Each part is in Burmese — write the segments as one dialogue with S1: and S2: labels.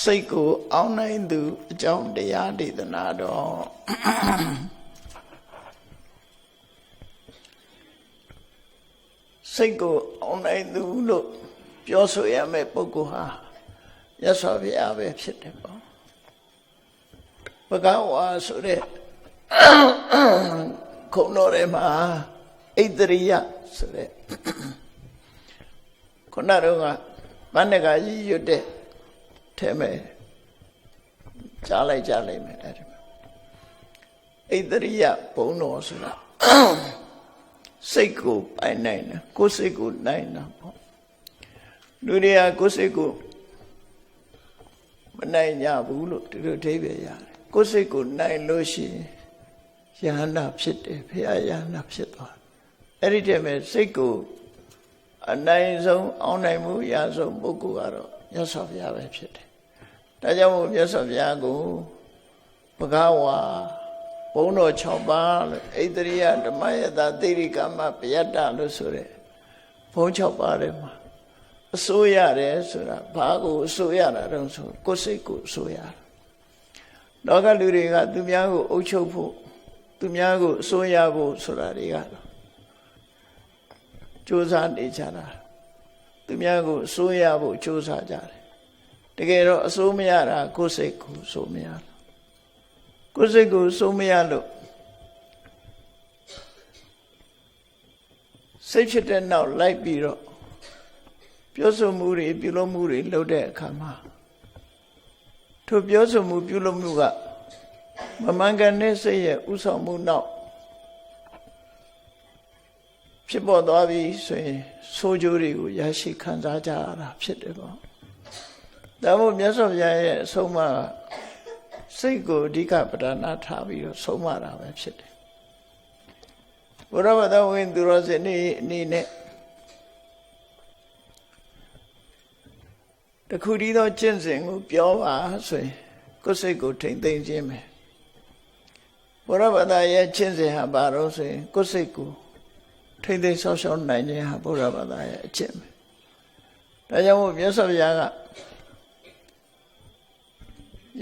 S1: စိတ်ကိုအောင်းနိုင်သူအကြောင်းတရားဒေသနာတော်စိတ်ကိုအောင်းနိုင်သူလို့ပြောဆိုရမယ့်ပုဂ္ဂိုလ်ဟာမြတ်စွာဘုရားပဲဖြစ်တယ်ပေါ့ဘဂဝါဆိုတဲ့ခုံတော်ထဲမှာဣတရိယဆိုတဲ့ခုနတော့ကမန္တကကြီးရွတ်တဲ့ထဲမဲ့ကြားလိုက်မယ်အဲ့ဒီဣတရိယဘုံတော်ဆိုတာစိတ်ကိုပိုင်နိုင်တယ်ကိုယ်စိတ်ကိုနိုင်တာပေါ့လူတွေကကိုယ်စိတ်ကိုမနိုင်ကြဘူးလို့ဒီလိုအဓိပ္ပာယ်ရတယ်ကိုယ်စိတ်ကိုနိုင်လို့ရှိရင်ယဟနာဖြစ်တယ်ဘုရားယဟနာဖြစ်သွားတယ်အဲ့ဒီတည်းမဲ့စိတ်ကိုအနိုင်ဆုံးအောင်နိုင်မှုရဆုံးပုဂ္ဂိုလ်ကတော့မြတ်စွာဘုရားပဲဖြစ်တယ်ဒါကြောင့်မို့မြတ်စွာဘုရားကိုဘဂဝါဘုံတော်6ပါးလို့ဣတရိယဓမ္မယတသေရိကမပယတ္တလို့ဆိုတဲ့ဘုံ6ပါးထဲမှာအစိုးရတယ်ဆိုတာဘာကိုအစိုးရတာတုံးဆိုကိုယ်စိတ်ကိုအစိုးရတယ်လောကလူတွေကသူများကိုအုပ်ချုပ်ဖို့သူများကိုအစိုးရဖို့ဆိုတာတွေကတော့ကြိုးစားနေကြတာသူများကိုအစိုးရဖို့ကြိုးစားကြတယ်တကယ်တော့အစိုးမရတာကိုယ်စိတ်ကိုအစိုးမရလို့ကိုယ်စိတ်ကိုအစိုးမရလို့စိတ်ဖြစ်တဲ့နောက်လိုက်ပြီးတော့ပြောဆိုမှုတွေပြုလုပ်မှုတွေလုပ်တဲ့အခါမှာထိုပြောဆိုမှုပြုလုပ်မှုကမမှန်ကန်တဲ့စိတ်ရဲ့ဥဆောင်မှုနောက်ဖြစ်ပေါ်သွားပြီဆိုရင်ဆိုးကျိုးတွေကိုရရှိခံစားကြရတာဖြစ်တယ်ပေါ့ဒါမို့မြတ်စွာဘုရားရဲ့အဆုံးအမစိတ်ကိုအဓိကပဓာနာထားပြီးတော့ဆုံးမတာပဲဖြစ်တယ်ဘုရားဘာသာဝင်သူတော်စင်နေအနေနဲ့တခုတည်းသောကျင့်စဉ်ကိုပြောပါဆိုရင်ကိုယ်စိတ်ကိုထိမ့်သိမ်းခြင်းပဲဘုရားဘာသာရဲ့ကျင့်စဉ်ဟာဘာလို့ဆိုရင်ကိုယ်စိတ်ကိုထိမ့်သိမ်းဆောက်ရှောက်နိုင်ခြင်းဟာဘုရားဘာသာရဲ့အကျင့်ပဲဒါကြောင့်မို့မြတ်စွာဘုရားက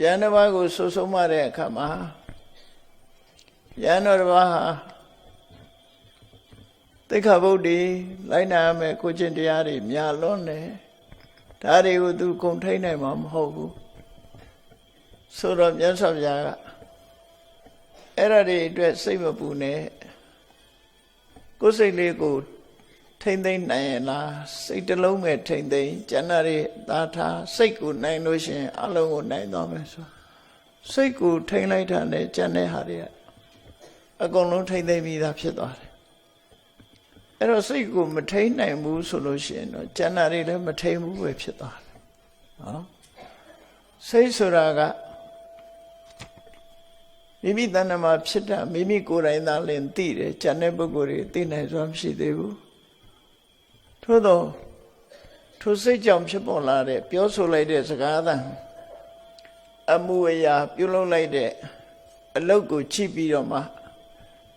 S1: ယန္တဘာကိုဆိုဆုံးမတဲ့အခါမှာယန္တဘာဟာသိက္ခာပုဒ်တွေလိုက်နာရမယ်ကိုကျင့်တရားတွေများလွန်းတယ်ဒါတွေကိုသူကုံထိန်နိုင်မှာမဟုတ်ဘူးဆိုတော့မြတ်စွာဘုရားကအဲ့ဒါတွေအတွက်စိတ်မပူနဲ့ကိုယ်စိတ်လေးကိုထိမ့်သိမ့်နိုင်ရင်လားစိတ်တစ်လုံးပဲထိမ့်သိမ့်ကျန်တာတွေသာထားစိတ်ကိုနိုင်လို့ရှိရင်အလုံးကိုနိုင်သွားမယ်ဆိုစိတ်ကိုထိမ့်လိုက်တာနဲ့ကျန်တဲ့ဟာတွေကအကုန်လုံးထိမ့်သိမ့်ပြီးသားဖြစ်သွားတယ်အဲ့တော့စိတ်ကိုမထိမ့်နိုင်ဘူးဆိုလို့ရှိရင်တော့ကျန်တာတွေလည်းမထိမ့်ဘူးပဲဖြစ်သွားတယ်နော်စိတ်ဆိုတာကမိမိတဏ္ဍာမှာဖြစ်တာမိမိကိုယ်တိုင်သာလင်သိတယ်ကျန်တဲ့ပုဂ္ဂိုလ်တွေသိနိုင်စွာမရှိသေးဘူးထို့သောထိုစိတ်ကြောင့်ဖြစ်ပေါ်လာတဲ့ပြောဆိုလိုက်တဲ့စကားသံအမှုအရာပြုလုပ်လိုက်တဲ့အလုပ်ကိုကြည့်ပြီးတော့မှ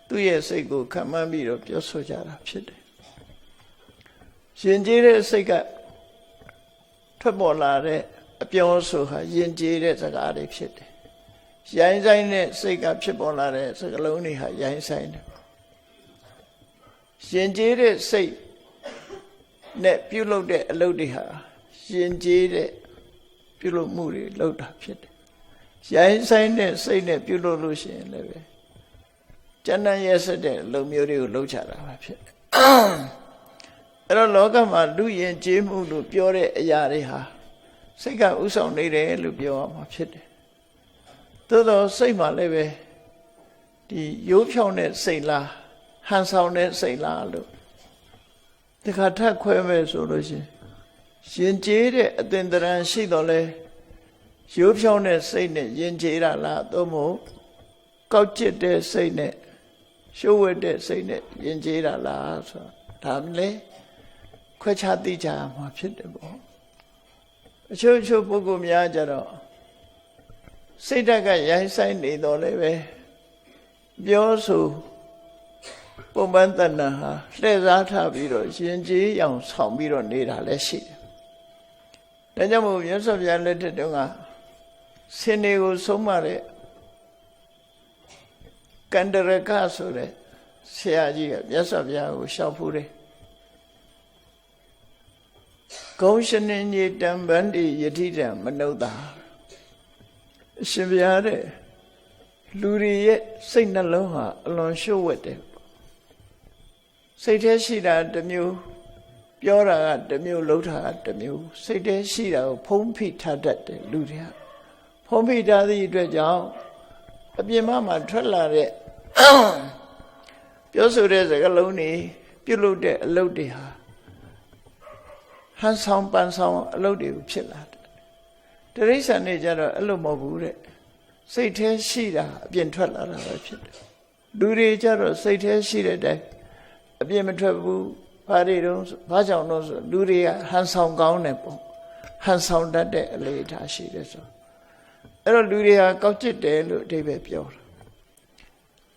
S1: သူ့ရဲ့စိတ်ကိုခံမှန်းပြီးတော့ပြောဆိုကြတာဖြစ်တယ်ယဉ်ကျေးတဲ့စိတ်ကထွက်ပေါ်လာတဲ့အပြောဆိုဟာယဉ်ကျေးတဲ့စကားတွေဖြစ်တယ်ရိုင်းဆိုင်တဲ့စိတ်ကဖြစ်ပေါ်လာတဲ့စကားလုံးတွေဟာရိုင်းဆိုင်တယ်ယဉ်ကျေးတဲ့စိတ်နဲ့ပြုလုပ်တဲ့အလုပ်တွေဟာယဉ်ကျေးတဲ့ပြုလုပ်မှုတွေလုပ်တာဖြစ်တယ်ရိုင်းဆိုင်တဲ့စိတ်နဲ့ပြုလုပ်လို့ရှိရင်လည်းပဲကျန်တဲ့ရဲ့စတဲ့အလုပ်မျိုးတွေကိုလုပ်ချတာပဲဖြစ်တယ်အဲ့တော့လောကမှာလူယဉ်ကျေးမှုလို့ပြောတဲ့အရာတွေဟာစိတ်ကဥဆောင်နေတယ်လို့ပြောရမှာဖြစ်တယ်သို့သောစိတ်မှလည်းပဲဒီရိုးဖြောင်းတဲ့စိတ်လားဟန်ဆောင်တဲ့စိတ်လားလို့ဒီခါထပ်ခွဲမဲ့ဆိုလို့ရှိရင်ယဉ်ကျေးတဲ့အသင်္တရံရှိတော့လဲရိုးဖြောင်းတဲ့စိတ်နဲ့ယဉ်ကျေးတာလားသို့မဟုတ်ကောက်ကျစ်တဲ့စိတ်နဲ့ရှိုးဝဲတဲ့စိတ်နဲ့ယဉ်ကျေးတာလားဆိုတာဒါမှလေခွဲခြားသိကြမှာဖြစ်တယ်ပေါ့အချို့ပုဂ္ဂိုလ်များကြတော့စိတ်ဓာတ်ကရိုင်းဆိုင်နေတော့လည်းပဲပြောဆိုပုံပန်းတဏ္ဍာဟာလှည့်စားထားပြီးတော့ယဉ်ကျေးအောင်ဆောင်ပြီးတော့နေတာလည်းရှိတယ်ဒါကြောင့်မို့မြတ်စွာဘုရားလက်ထက်တုန်းက စင်တွေကိုဆုံးမတဲ့ကန္တရကဆိုတဲ့ဆရာကြီးကမြတ်စွာဘုရားကိုလျှောက်ဖူးတယ်ဂုံရှင်ညေတံဗန္တိယတိတံမနုဿာအရှင်ဘုရားတဲ့လူတွေရဲ့စိတ်နှလုံးဟာအလွန်ရှုပ်ဝက်တယ်စိတ်ထဲရှိတာတစ်မျိုးပြောတာကတစ်မျိုးလှုပ်တာကတစ်မျိုးစိတ်ထဲရှိတာကိုဖုံးဖိထားတတ်တယ်လူတွေကဖုံးဖိထားသည့်အတွက်ကြောင့်အပြင်မှာထွက်လာတဲ့ပြောဆိုတဲ့စကားလုံးတွေပြုလုပ်တဲ့အလုပ်တွေဟာဟန်ဆောင်ပန်ဆောင်အလုပ်တွေဖြစ်လာတယ်တိရစ္ဆာန်တွေကြတော့အဲ့လိုမဟုတ်ဘူးတဲ့စိတ်ထဲရှိတာအပြင်ထွက်လာတာပဲဖြစ်တယ်လူတွေကြတော့စိတ်ထဲရှိတဲ့အတိုင်းအပြင်မထွက်ဘူးဘာတွေတော့ဘာကြောင့်လို့ဆိုလူတွေကဟန်ဆောင်ကောင်းတယ်ပေါ့ဟန်ဆောင်တတ်တဲ့အလေထားရှိတယ်ဆိုအဲ့တော့လူတွေဟာကောက်ကျစ်တယ်လို့အဓိပ္ပာယ်ပြောတာ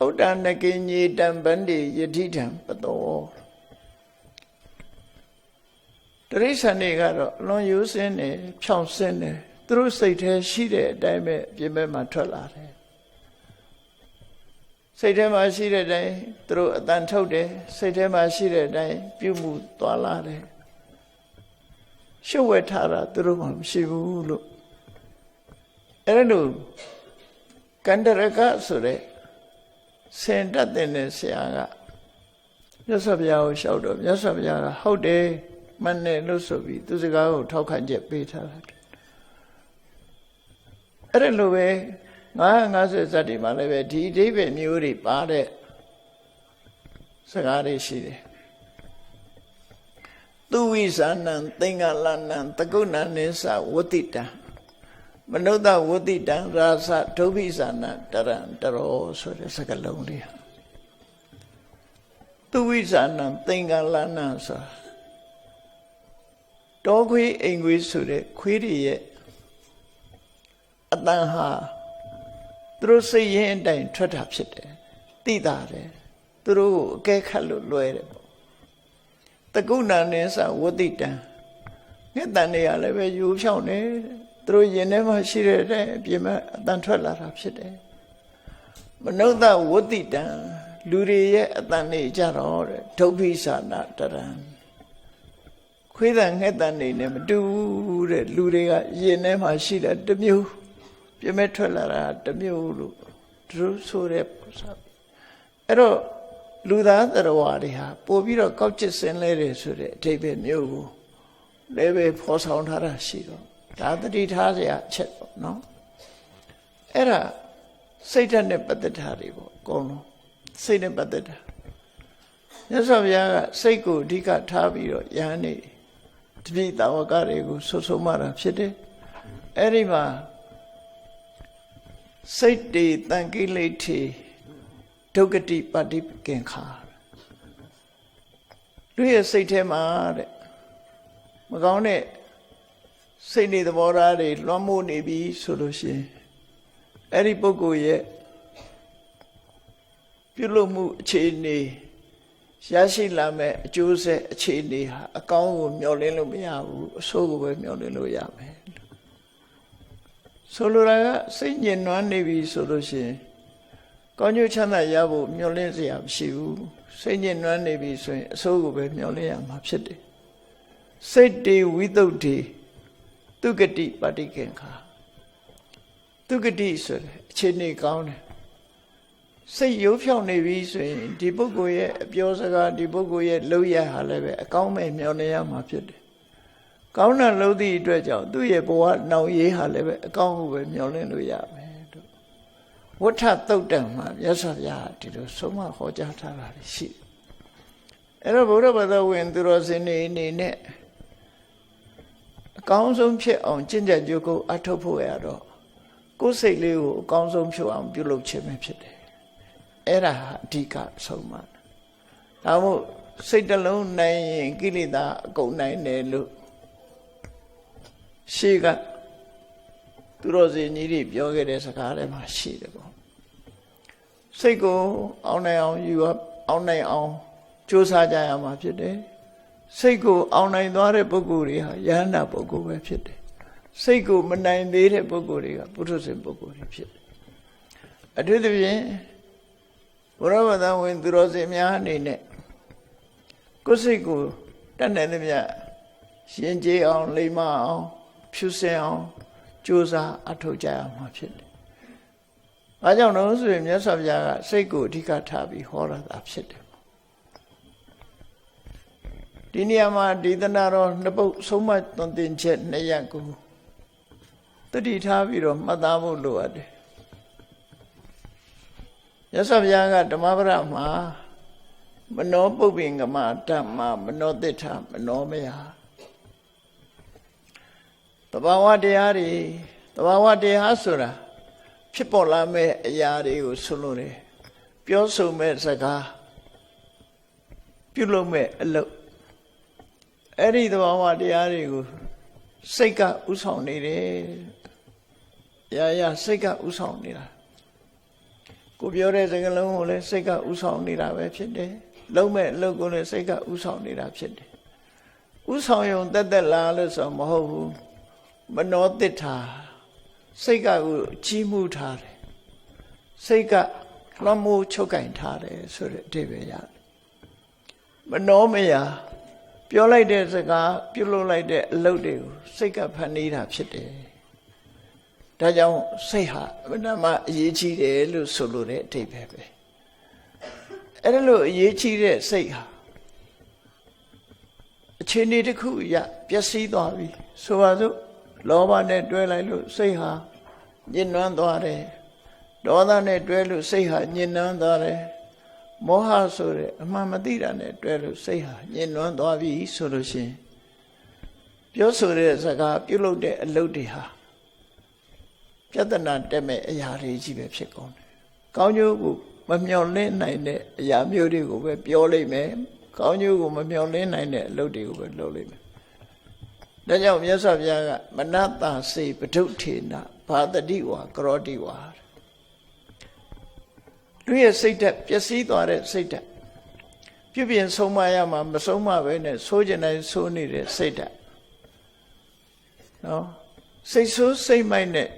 S1: ဥဒ္ဒနကိညေတံဗန္တိယတိတံပတောတိရစ္ဆာန်တွေကတော့အလွန်ရိုးစင်းတယ်ဖြောင့်စင်းတယ်သူတို့စိတ်ထဲရှိတဲ့အတိုင်းပဲပြင်မဲ့မှာထွက်လာတယ်စိတ်ထဲမှာရှိတဲ့အတိုင်းသူတို့အတန်ထုတ်တယ်စိတ်ထဲမှာရှိတဲ့အတိုင်းပြုမှုသွားလာတယ်ရှုပ်ဝဲထားတာသူတို့မှမရှိဘူးလို့အဲ့လိုကန္တရကဆိုတဲ့စင်တတ်တဲ့ဆရာကမြတ်စွာဘုရားကိုလျှောက်တော့မြတ်စွာဘုရားကဟုတ်တယ်မှန်တယ်လို့ဆိုပြီးသူစကားကိုထောက်ခံချက်ပေးထားတာအဲ့ဒါလိုပဲ950ဇတ်တွေမှာလည်းပဲဒီအဓိပ္ပာယ်မျိုးတွေပါတဲ့စကားတွေရှိတယ်သူဝိဇာနံသင်္ကလနံတကုဏ္ဏနိသဝတိတံမနုဿဝတိတံရာဇဒုဗ္ဗိဇာနတရံတရောဆိုတဲ့စကားလုံးလေးသူဝိဇာနံသင်္ကလနံဆိုတောခွေးအိမ်ခွေးဆိုတဲ့ခွေးတွေရဲ့အတန်ဟာသူတို့စိတ်ရင်းအတိုင်းထွက်တာဖြစ်တယ်သိတာတယ်သူတို့ကိုအကဲခတ်လို့လွယ်တယ်ပေါ့တကုဏ္ဏနိသဝတိတံငှက်တန်တွေကလည်းပဲယူဖြောင်းတယ်သူတို့ရင်ထဲမှာရှိတဲ့အတိုင်းအပြင်မှာအတန်ထွက်လာတာဖြစ်တယ်မနုဿဝတိတံလူတွေရဲ့အတန်တွေကြတော့တဲ့ဒုဗ္ဗိဇာနတရံခွေးတန်ငှက်တန်တွေနဲ့မတူဘူးတဲ့လူတွေကရင်ထဲမှာရှိတဲ့တစ်မျိုးပြမဲထွက်လာတာတစ်မျိုးလို့သူတို့ဆိုတဲ့ပုံစံအဲ့တော့လူသားတရားဝါတွေဟာပို့ပြီးတော့ကောက်ကျစ်စင်လဲတယ်ဆိုတဲ့အဓိပ္ပာယ်မျိုးကိုလည်းပဲဖော်ဆောင်ထားတာရှိတော့ဒါတတိထားစရာအချက်ပေါ့နော်အဲ့ဒါစိတ်ဓာတ်နဲ့ပတ်သက်တာတွေပေါ့အကုန်လုံးစိတ်နဲ့ပတ်သက်တာမြတ်စွာဘုရားကစိတ်ကိုအဓိကထားပြီးတော့ယဟန်နေတပိတာဝကတွေကိုဆွဆုံးမတာဖြစ်တယ်အဲ့ဒီမှာစိတ်တေတန်ကိလေထေဒုက္ကတိပฏิကင်္ခာလူရဲ့စိတ်ထဲမှာတဲ့မကောင်းတဲ့စိတ်နေသဘောထားတွေလွှမ်းမိုးနေပြီဆိုလို့ရှိရင်အဲ့ဒီပုဂ္ဂိုလ်ရဲ့ပြုလုပ်မှုအခြေအနေရရှိလာမဲ့အကျိုးဆက်အခြေအနေဟာအကောင်းကိုမျှော်လင့်လို့မရဘူးအဆိုးကိုပဲမျှော်လင့်လို့ရမယ်ဆိုလိုတာကစိတ်ညစ်နွမ်းနေပြီဆိုလို့ရှိရင်ကောင်းကျိုးချမ်းသာရဖို့မျှော်လင့်စရာမရှိဘူးစိတ်ညစ်နွမ်းနေပြီဆိုရင်အဆိုးကိုပဲမျှော်လင့်ရမှာဖြစ်တယ်စိတ်တေဝိသုဒ္ဓေသူဂတိပฏิကင်္ခာသူဂတိဆိုတဲ့အခြေအနေကောင်းတယ်စိတ်ရိုးဖြောင်းနေပြီဆိုရင်ဒီပုဂ္ဂိုလ်ရဲ့အပြောစကားဒီပုဂ္ဂိုလ်ရဲ့လုပ်ရဟာလည်းပဲအကောင်းမဲ့မျှော်လင့်ရမှာဖြစ်တယ်ကောင်းတဲ့လုပ်သည့်အတွက်ကြောင့်သူ့ရဲ့ဘဝနောင်ရေးဟာလည်းပဲအကောင်းကိုပဲမျှော်လင့်လို့ရမယ်တို့ဝဋ္ဌသုတ်တံမှာမြတ်စွာဘုရားဒီလိုဆုံးမဟောကြားထားတာရှိတယ်အဲ့တော့ဘုရားဘာသာဝင်သူတော်စင်တွေအနေနဲ့အကောင်းဆုံးဖြစ်အောင်ကျင့်ကြံကြိုးကိုအထောက်ဖို့ရတော့ကိုယ်စိတ်လေးကိုအကောင်းဆုံးဖြစ်အောင်ပြုလုပ်ခြင်းပဲဖြစ်တယ်အဲ့ဒါအဓိကဆုံးမဒါမို့စိတ်တလုံးနိုင်ရင်ကိလေသာအကုန်နိုင်တယ်လို့ရှေ့ကသူတော်စင်ကြီးတွေပြောခဲ့တဲ့စကားတွေမှာရှိတယ်ပေါ့စိတ်ကိုအောင်နိုင်အောင်ယူအောင်နိုင်အောင်ကြိုးစားကြရမှာဖြစ်တယ်စိတ်ကိုအောင်နိုင်သွားတဲ့ပုဂ္ဂိုလ်တွေဟာယဟန္တာပုဂ္ဂိုလ်ပဲဖြစ်တယ် စိတ်ကိုမနိုင်သေးတဲ့ပုဂ္ဂိုလ်တွေကပုထုဇဉ်ပုဂ္ဂိုလ်တွေဖြစ်တယ်အထူးသဖြင့်ဘုရားဘာသာဝင်သူတော်စင်များအနေနဲ့ကိုယ်စိတ်ကိုတတ်နိုင်သမျှရှင်ကျေးအောင်လိမ္မာအောင်ဖြူစင်အောင်ကြိုးစားအထောက်ကြရမှာဖြစ်တယ်။ဘာကြောင့်လဲဆိုရင်မြတ်စွာဘုရားကစိတ်ကိုအဓိကထားပြီးဟောရတာဖြစ်တယ်။ဒီနေရာမှာဒေသနာတော်နှစ်ပုဒ်ဆုံးမသွန်သင်ချက်2ရပ်ကိုတတိထားပြီးတော့မှတ်သားဖို့လိုအပ်တယ်။မြတ်စွာဘုရားကဓမ္မပဒမှာမနောပုပ္ပင်္ဂမဓမ္မမနောတိဋ္ဌမနောမယတဘာဝတရားတွေတဘာဝတရားဆိုတာဖြစ်ပေါ်လာမဲ့အရာတွေကိုဆိုလို့တယ်ပြောဆိုမဲ့စကားပြုလုပ်မဲ့အလုပ်အဲ့ဒီတဘာဝတရားတွေကိုစိတ်ကဥဆောင်နေတယ်ရာစိတ်ကဥဆောင်နေတာကိုပြောတဲ့စကားလုံးကိုလည်းစိတ်ကဥဆောင်နေတာပဲဖြစ်တယ်လုံးမဲ့အလုပ်ကိုလည်းစိတ်ကဥဆောင်နေတာဖြစ်တယ်ဥဆောင်ရုံတက်လားလို့ဆိုမဟုတ်ဘူးမနောတိဋ္ဌာစိတ်ကကိုကြီးမှုထားတယ်စိတ်ကလွှမ်းမိုးချုပ်ကင်ထားတယ်ဆိုတဲ့အဓိပ္ပာယ်ရတယ်မနောမယပြောလိုက်တဲ့စကားပြုလုပ်လိုက်တဲ့အလုပ်တွေကိုစိတ်ကဖန်တီးတာဖြစ်တယ်ဒါကြောင့်စိတ်ဟာအမှန်မှအရေးကြီးတယ်လို့ဆိုလိုတဲ့အဓိပ္ပာယ်ပဲအဲ့ဒါလို့အရေးကြီးတဲ့စိတ်ဟာအခြေအနေတစ်ခုအရပျက်စီးသွားပြီဆိုပါစို့လောဘနဲ့တွဲလိုက်လို့စိတ်ဟာညှဉ်းနှွမ်းသွားတယ်ဒေါသနဲ့တွဲလို့စိတ်ဟာညှဉ်းနှွမ်းသွားတယ်မောဟဆိုတဲ့အမှန်မသိတာနဲ့တွဲလို့စိတ်ဟာညှဉ်းနှွမ်းသွားပြီဆိုလို့ရှိရင်ပြောဆိုတဲ့စကားပြုလုပ်တဲ့အလုပ်တွေဟာပြဿနာတက်မဲ့အရာတွေကြီးပဲဖြစ်ကုန်တယ်ကောင်းကျိုးကိုမမျှော်လင့်နိုင်တဲ့အရာမျိုးတွေကိုပဲပြောလိမ့်မယ်ကောင်းကျိုးကိုမမျှော်လင့်နိုင်တဲ့အလုပ်တွေကိုပဲလုပ်လိမ့်မယ်ဒါကြောင့်မြတ်စွာဘုရားကမနတစေပဒုဋ္ဌေနဘာတတိဝါကရောတိဝါလူရဲ့စိတ်ဓာတ်ပျက်စီးသွားတဲ့စိတ်ဓာတ်ပြုပြင်ဆုံးမရမှာမဆုံးမပဲနဲ့ဆိုးကျင်တိုင်းဆိုးနေတဲ့စိတ်ဓာတ်နော်စိတ်ဆိုးစိတ်မိုက်နဲ့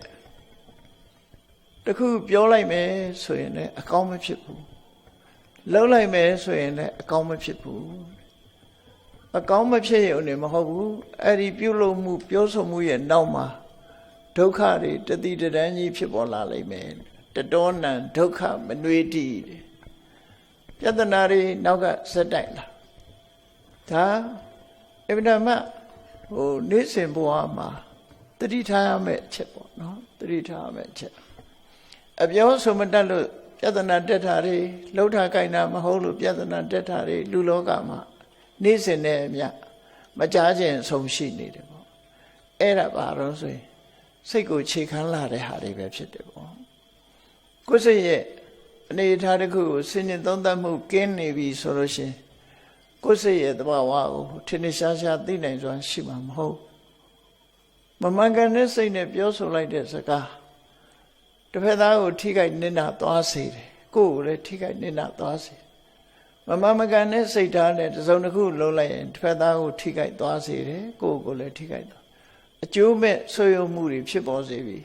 S1: တခုပြောလိုက်မယ်ဆိုရင်လည်းအကောင်းမဖြစ်ဘူးလှုပ်လိုက်မယ်ဆိုရင်လည်းအကောင်းမဖြစ်ဘူးအကောင်းမဖြစ်ရုံနဲ့မဟုတ်ဘူးအဲ့ဒီပြုလုပ်မှုပြောဆိုမှုရဲ့နောက်မှာဒုက္ခတွေတတိတန်းကြီးဖြစ်ပေါ်လာလိမ့်မယ်တတောနံဒုက္ခမနွေတိပြဿနာတွေနောက်ကဇက်တိုက်လာဒါအဗ္ဗဓမ္မနေ့စဉ်ဘဝမှာတတိထားရမယ့်အချက်ပေါ့နော်တတိထားရမယ့်အချက်အပြောဆိုမတတ်လို့ပြဿနာတက်တာတွေလှုပ်ထားကြိုင်တာမဟုတ်လို့ပြဿနာတက်တာတွေလူလောကမှာနေ့စဉ်နဲ့အမျှမကြားခြင်းအဆုံးရှိနေတယ်ပေါ့အဲ့ဒါပါတော့ဆိုရင်စိတ်ကိုခြေခံလာတဲ့ဟာတွေပဲဖြစ်တယ်ပေါ့ကိုယ်စိတ်ရဲ့အနေအထားတစ်ခုကိုစဉ်းကျင်သုံးသပ်မှုကင်းနေပြီဆိုလို့ရှိရင်ကိုယ်စိတ်ရဲ့သဘာဝကိုထင်ထင်ရှားရှားသိနိုင်စွာရှိမှာမဟုတ်မမှန်ကန်တဲ့စိတ်နဲ့ပြောဆိုလိုက်တဲ့စကားတစ်ဖက်သားကိုထိခိုက်နစ်နာသွားစေတယ်ကိုယ်ကိုလည်းထိခိုက်နစ်နာသွားစေမမှန်မကန်တဲ့စိတ်ဓာတ်နဲ့တစ်စုံတစ်ခုလုံးလိုက်ရင်တစ်ဖက်သားကိုထိခိုက်သွားစေတယ်ကိုယ်ကိုလည်းထိခိုက်သွားအကျိုးမဲ့ဆွေးယုံမှုတွေဖြစ်ပေါ်စေပြီ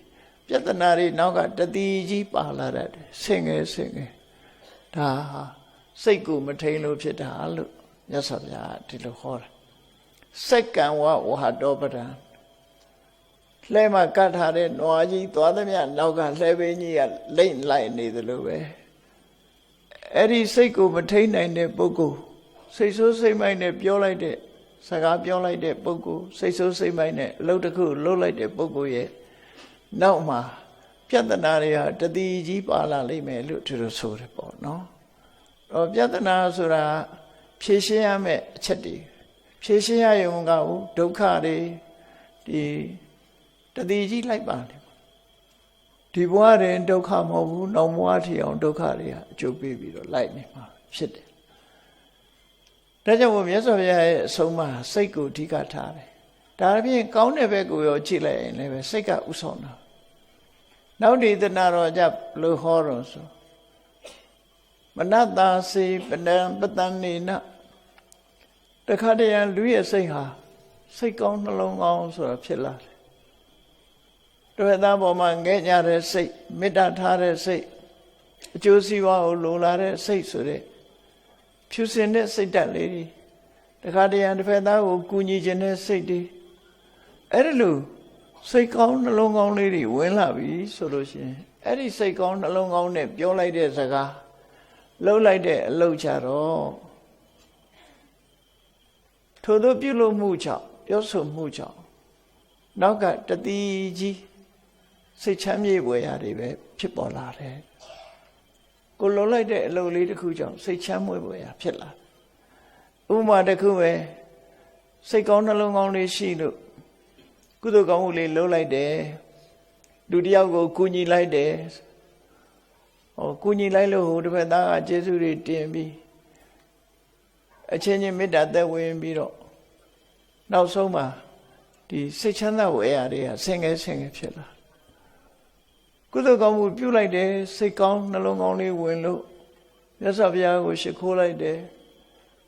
S1: ပြဿနာတွေနောက်ကတတိကြီးပါလာတတ်တယ်ဆင်ငယ်ဒါဟာစိတ်ကိုမထိန်လို့ဖြစ်တာလို့မြတ်စွာဘုရားဒီလိုဟောတာစက္ကံဝဝဟတောပဒံလှဲမှာကတ်ထားတဲ့နွားကြီးသွားသမျှနောက်ကလှဲပင်းကြီးကလိမ့်လိုက်နေသလိုပဲအဲ့ဒီစိတ်ကိုမထိန်နိုင်တဲ့ပုဂ္ဂိုလ်စိတ်ဆိုးစိတ်မိုက်နဲ့ပြောလိုက်တဲ့စကားပြောလိုက်တဲ့ပုဂ္ဂိုလ်စိတ်ဆိုးစိတ်မိုက်နဲ့အလုပ်တစ်ခုလုပ်လိုက်တဲ့ပုဂ္ဂိုလ်ရဲ့နောက်မှာပြဿနာတွေဟာတတိကြီးပါလာလိမ့်မယ်လို့သူတို့ဆိုတယ်ပေါ့နော်။တော့ပြဿနာဆိုတာဖြေရှင်းရမယ့်အချက်တွေဖြေရှင်းရရုံကဒုက္ခတွေဒီတတိကြီးလိုက်ပါလေဒီဘဝရင်ဒုက္ခမဟုတ်ဘူးနောက်ဘဝထီအောင်ဒုက္ခတွေဟာအကျိုးပေးပြီးတော့လိုက်နေမှာဖြစ်တယ်။ဒါကြောင့်မြတ်စွာဘုရားရဲ့အဆုံးအမစိတ်ကိုအဓိကထားတယ်။ဒါဖြင့်ကောင်းတဲ့ဘက်ကိုရောကြည့်လိုက်ရင်လည်းပဲစိတ်ကဥဆောင်တာနောက်ဒေသနာတော်ကြလို့ဟောတော်ဆိုမနတာစေပနံပတန်နေနတခါတည်းလူရဲ့စိတ်ဟာစိတ်ကောင်းနှလုံးကောင်းဆိုတာဖြစ်လာတယ် တစ်ဖက်သားပေါ်မှာငဲ့ညတဲ့စိတ်မေတ္တာထားတဲ့စိတ်အကျိုးစီးပွားကိုလိုလားတဲ့စိတ်ဆိုတဲ့ဖြူစင်တဲ့စိတ်ဓာတ်လေးတွေတခါတရံတစ်ဖက်သားကိုကူညီခြင်းတဲ့စိတ်တွေအဲ့ဒီလိုစိတ်ကောင်းနှလုံးကောင်းလေးတွေဝင်လာပြီဆိုလို့ရှိရင်အဲ့ဒီစိတ်ကောင်းနှလုံးကောင်းနဲ့ပြောလိုက်တဲ့စကားလှုပ်လိုက်တဲ့အလုပ်ကြတော့ထို့သောပြုလုပ်မှုကြောင့်ပြောဆိုမှုကြောင့်နောက်ကတတိကြီးစိတ်ချမ်းမြေ့ပွေရာတွေပဲဖြစ်ပေါ်လာတယ်ကိုလှုပ်လိုက်တဲ့အလုပ်လေးတစ်ခုကြောင့်စိတ်ချမ်းမြေ့ပွေရာဖြစ်လာဥပမာတစ်ခုပဲစိတ်ကောင်းနှလုံးကောင်းလေးရှိလို့ကုသိုလ်ကောင်းမှုလေးလှုပ်လိုက်တယ်လူတစ်ယောက်ကိုကူညီလိုက်တယ်ကူညီလိုက်လို့ဟိုတစ်ဖက်သားကကျေးဇူးတွေတင်ပြီးအချင်းချင်းမေတ္တာသက်ဝင်ပြီးတော့နောက်ဆုံးမှာဒီစိတ်ချမ်းသာဝေရာတွေကဆင်ငယ်ဖြစ်လာကုသိုလ်ကောင်းမှုပြုလိုက်တယ်စိတ်ကောင်းနှလုံးကောင်းလေးဝင်လို့မြတ်စွာဘုရားကိုရှိခိုးလိုက်တယ်